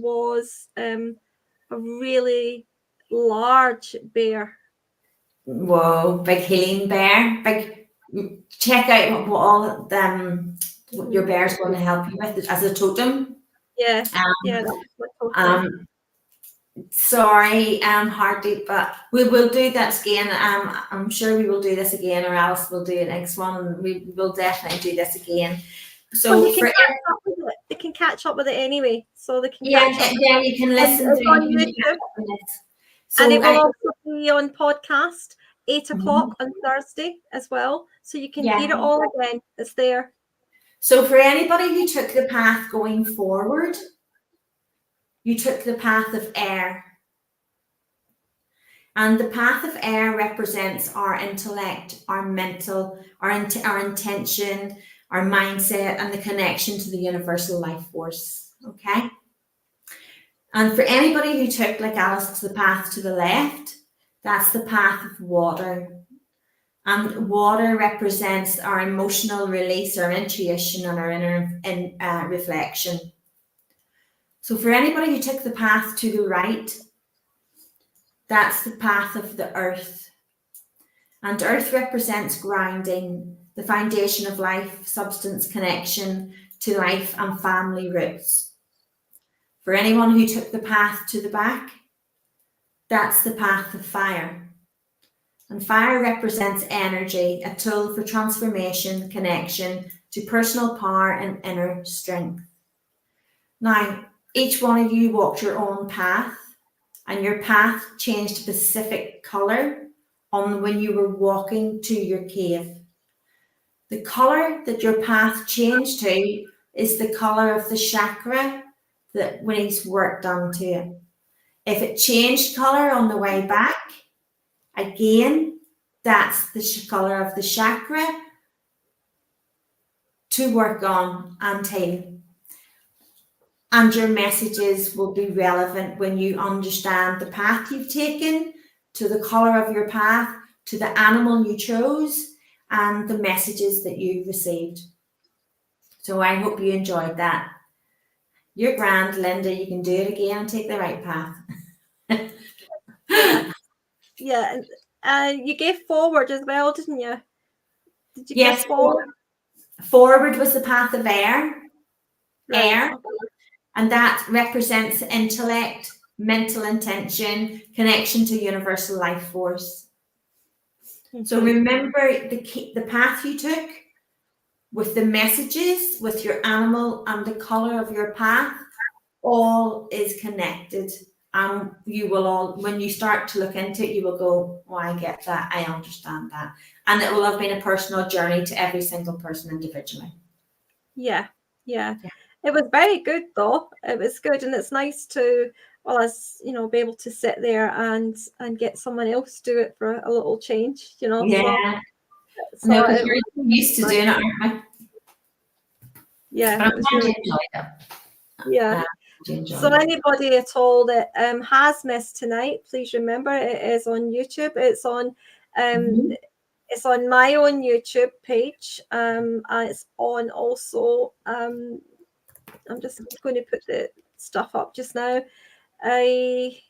was a really large bear.
Whoa, big healing bear. Check out what all what your bear's going to help you with as a totem.
Yeah, yeah.
Sorry, Hardy, but we will do that again. I'm sure we will do this again, or else we'll do it next one. We will definitely do this again. So
well, they can catch up with it anyway. So they can catch up.
Yeah, you can listen to
on YouTube. So and it will also be on podcast 8 o'clock on Thursday as well. So you can hear it all again. It's there.
So for anybody who took the path going forward, you took the path of air. And the path of air represents our intellect, our mental, our intention, our mindset, and the connection to the universal life force. Okay. And for anybody who took, like Alice, the path to the left, that's the path of water. And water represents our emotional release, our intuition, and our inner reflection. So for anybody who took the path to the right, that's the path of the earth. And earth represents grounding, the foundation of life, substance, connection to life, and family roots. For anyone who took the path to the back, that's the path of fire. And fire represents energy, a tool for transformation, connection to personal power and inner strength. Now, each one of you walked your own path, and your path changed a specific color on when you were walking to your cave. The color that your path changed to is the color of the chakra that Winnie's worked onto it. If it changed color on the way back, again, that's the color of the chakra to work on and heal. And your messages will be relevant when you understand the path you've taken, to the color of your path, to the animal you chose, and the messages that you received. So I hope you enjoyed that. You're grand, Linda. You can do it again and take the right path.
Yeah. You gave forward as well, didn't you? Did you
give forward? Forward was the path of air. Right. Air. Okay. And that represents intellect, mental intention, connection to universal life force. Mm-hmm. So remember the path you took with the messages, with your animal and the color of your path, all is connected. And you will all, when you start to look into it, you will go, oh, I get that. I understand that. And it will have been a personal journey to every single person individually.
Yeah. It was very good though. It was good, and it's nice to, well, as you know, be able to sit there and get someone else do it for a little change, you know.
Yeah. So no, because we're used to doing it, aren't we?
Yeah.
But I'm glad you enjoyed it.
Yeah. So anybody at all that has missed tonight, please remember it is on YouTube. It's on it's on my own YouTube page, and it's on also I'm just going to put the stuff up just now. It's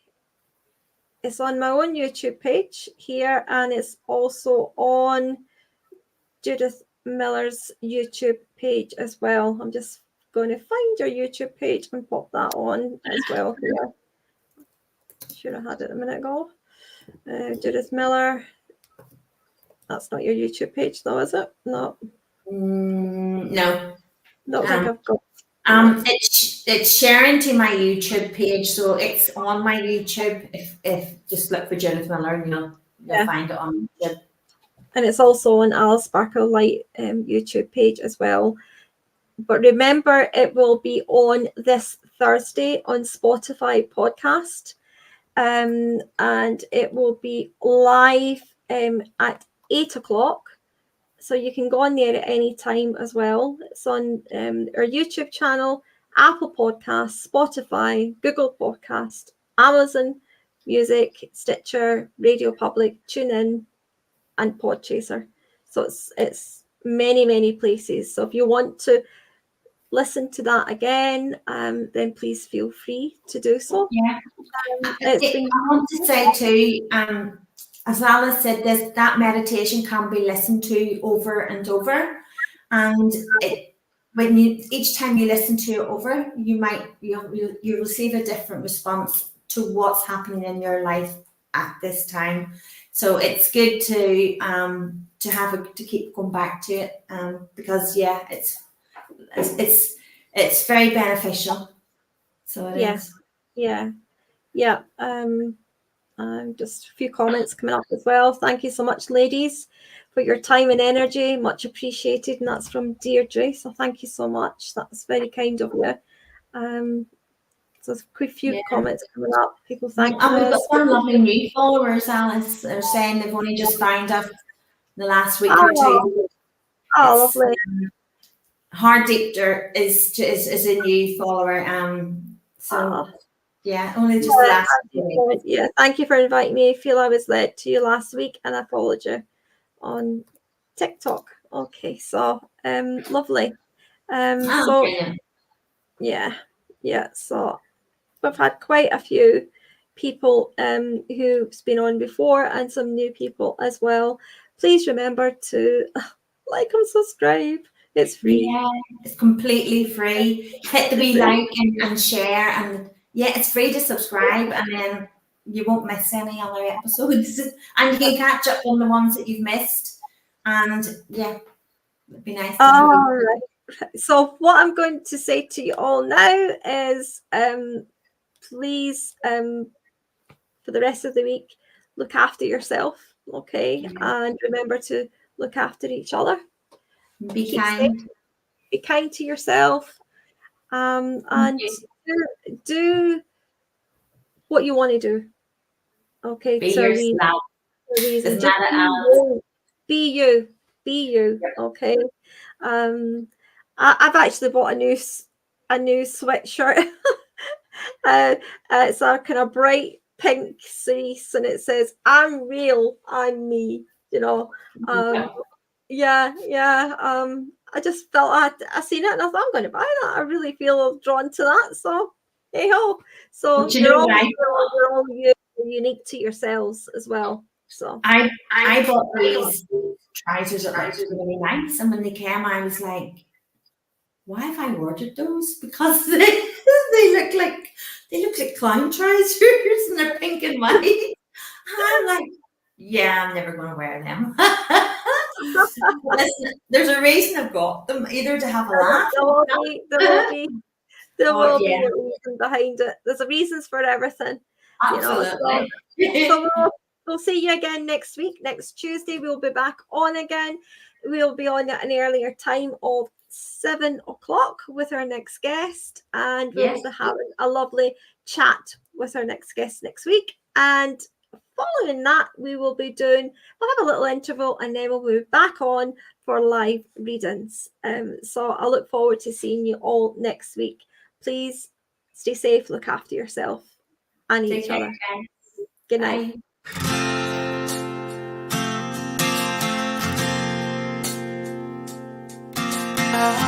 on my own YouTube page here, and it's also on Judith Millar's YouTube page as well. I'm just going to find your YouTube page and pop that on as well here. Should have had it a minute ago. Judith Millar. That's not your YouTube page though, is it? No.
No.
Don't think I've got.
It's sharing to my YouTube page, so it's on my YouTube. If just look for Judith Millar, and you'll find it on YouTube.
And it's also on Alice Sparkle Light YouTube page as well. But remember, it will be on this Thursday on Spotify podcast, and it will be live at 8 o'clock. So you can go on there at any time as well. It's on our YouTube channel, Apple Podcasts, Spotify, Google Podcast, Amazon Music, Stitcher, RadioPublic, TuneIn, and Podchaser. So it's many places. So if you want to
listen to that again, then please feel free to do so.
Yeah.
It's
I
been
want to say too, as Alice said, that meditation can be listened to over and over, and each time you listen to it over, you'll receive a different response to what's happening in your life at this time. So it's good to keep going back to it, because it's very beneficial. So it is.
Yeah. Just a few comments coming up as well. Thank you so much, ladies, for your time and energy. Much appreciated. And that's from Deirdre. So thank you so much. That's very kind of you. So there's quite a few comments coming up. People thanking
And we've got
us.
some lovely new followers, Alice. They're saying they've only just found us the last week or two.
Oh, lovely.
Hard Deep Dirt is a new follower. Yeah, only just the last week.
Yeah, thank you for inviting me. I feel I was led to you last week and I followed you on TikTok. Okay, so lovely. So
brilliant.
Yeah. So we've had quite a few people who's been on before and some new people as well. Please remember to like and subscribe. It's free.
Yeah, it's completely free. Hit the wee like and share, and yeah, it's free to subscribe, and then you won't miss any other episodes, and you can catch up on the ones that you've missed. And yeah, it'd be nice.
All right. So what I'm going to say to you all now is please for the rest of the week look after yourself, okay? And remember to look after each other.
Be kind.
Be kind to yourself, and do what you want to do. Okay,
be yourself.
Reason. Just be you. Okay. I've actually bought a new sweatshirt. It's a kind of bright pink cerise, and it says, "I'm real, I'm me." You know. I just felt I seen it and I thought I'm going to buy that. I really feel drawn to that. So hey ho. So you're all unique to yourselves as well. So
I bought these trousers that looked really nice, and when they came, I was like, why have I ordered those? Because they look like clown trousers and they're pink and white. And I'm like, yeah, I'm never going to wear them. Listen, there's a reason I've got them, either to have a laugh.
There will be a reason behind it. There's a reasons for everything.
Absolutely.
So we'll see you again next week. Next Tuesday, we'll be back on again. We'll be on at an earlier time of 7 o'clock with our next guest, and we'll be having a lovely chat with our next guest next week. And following that, we'll have a little interval, and then we'll be back on for live readings. So I look forward to seeing you all next week. Please stay safe, look after yourself and each other. Good night. Bye.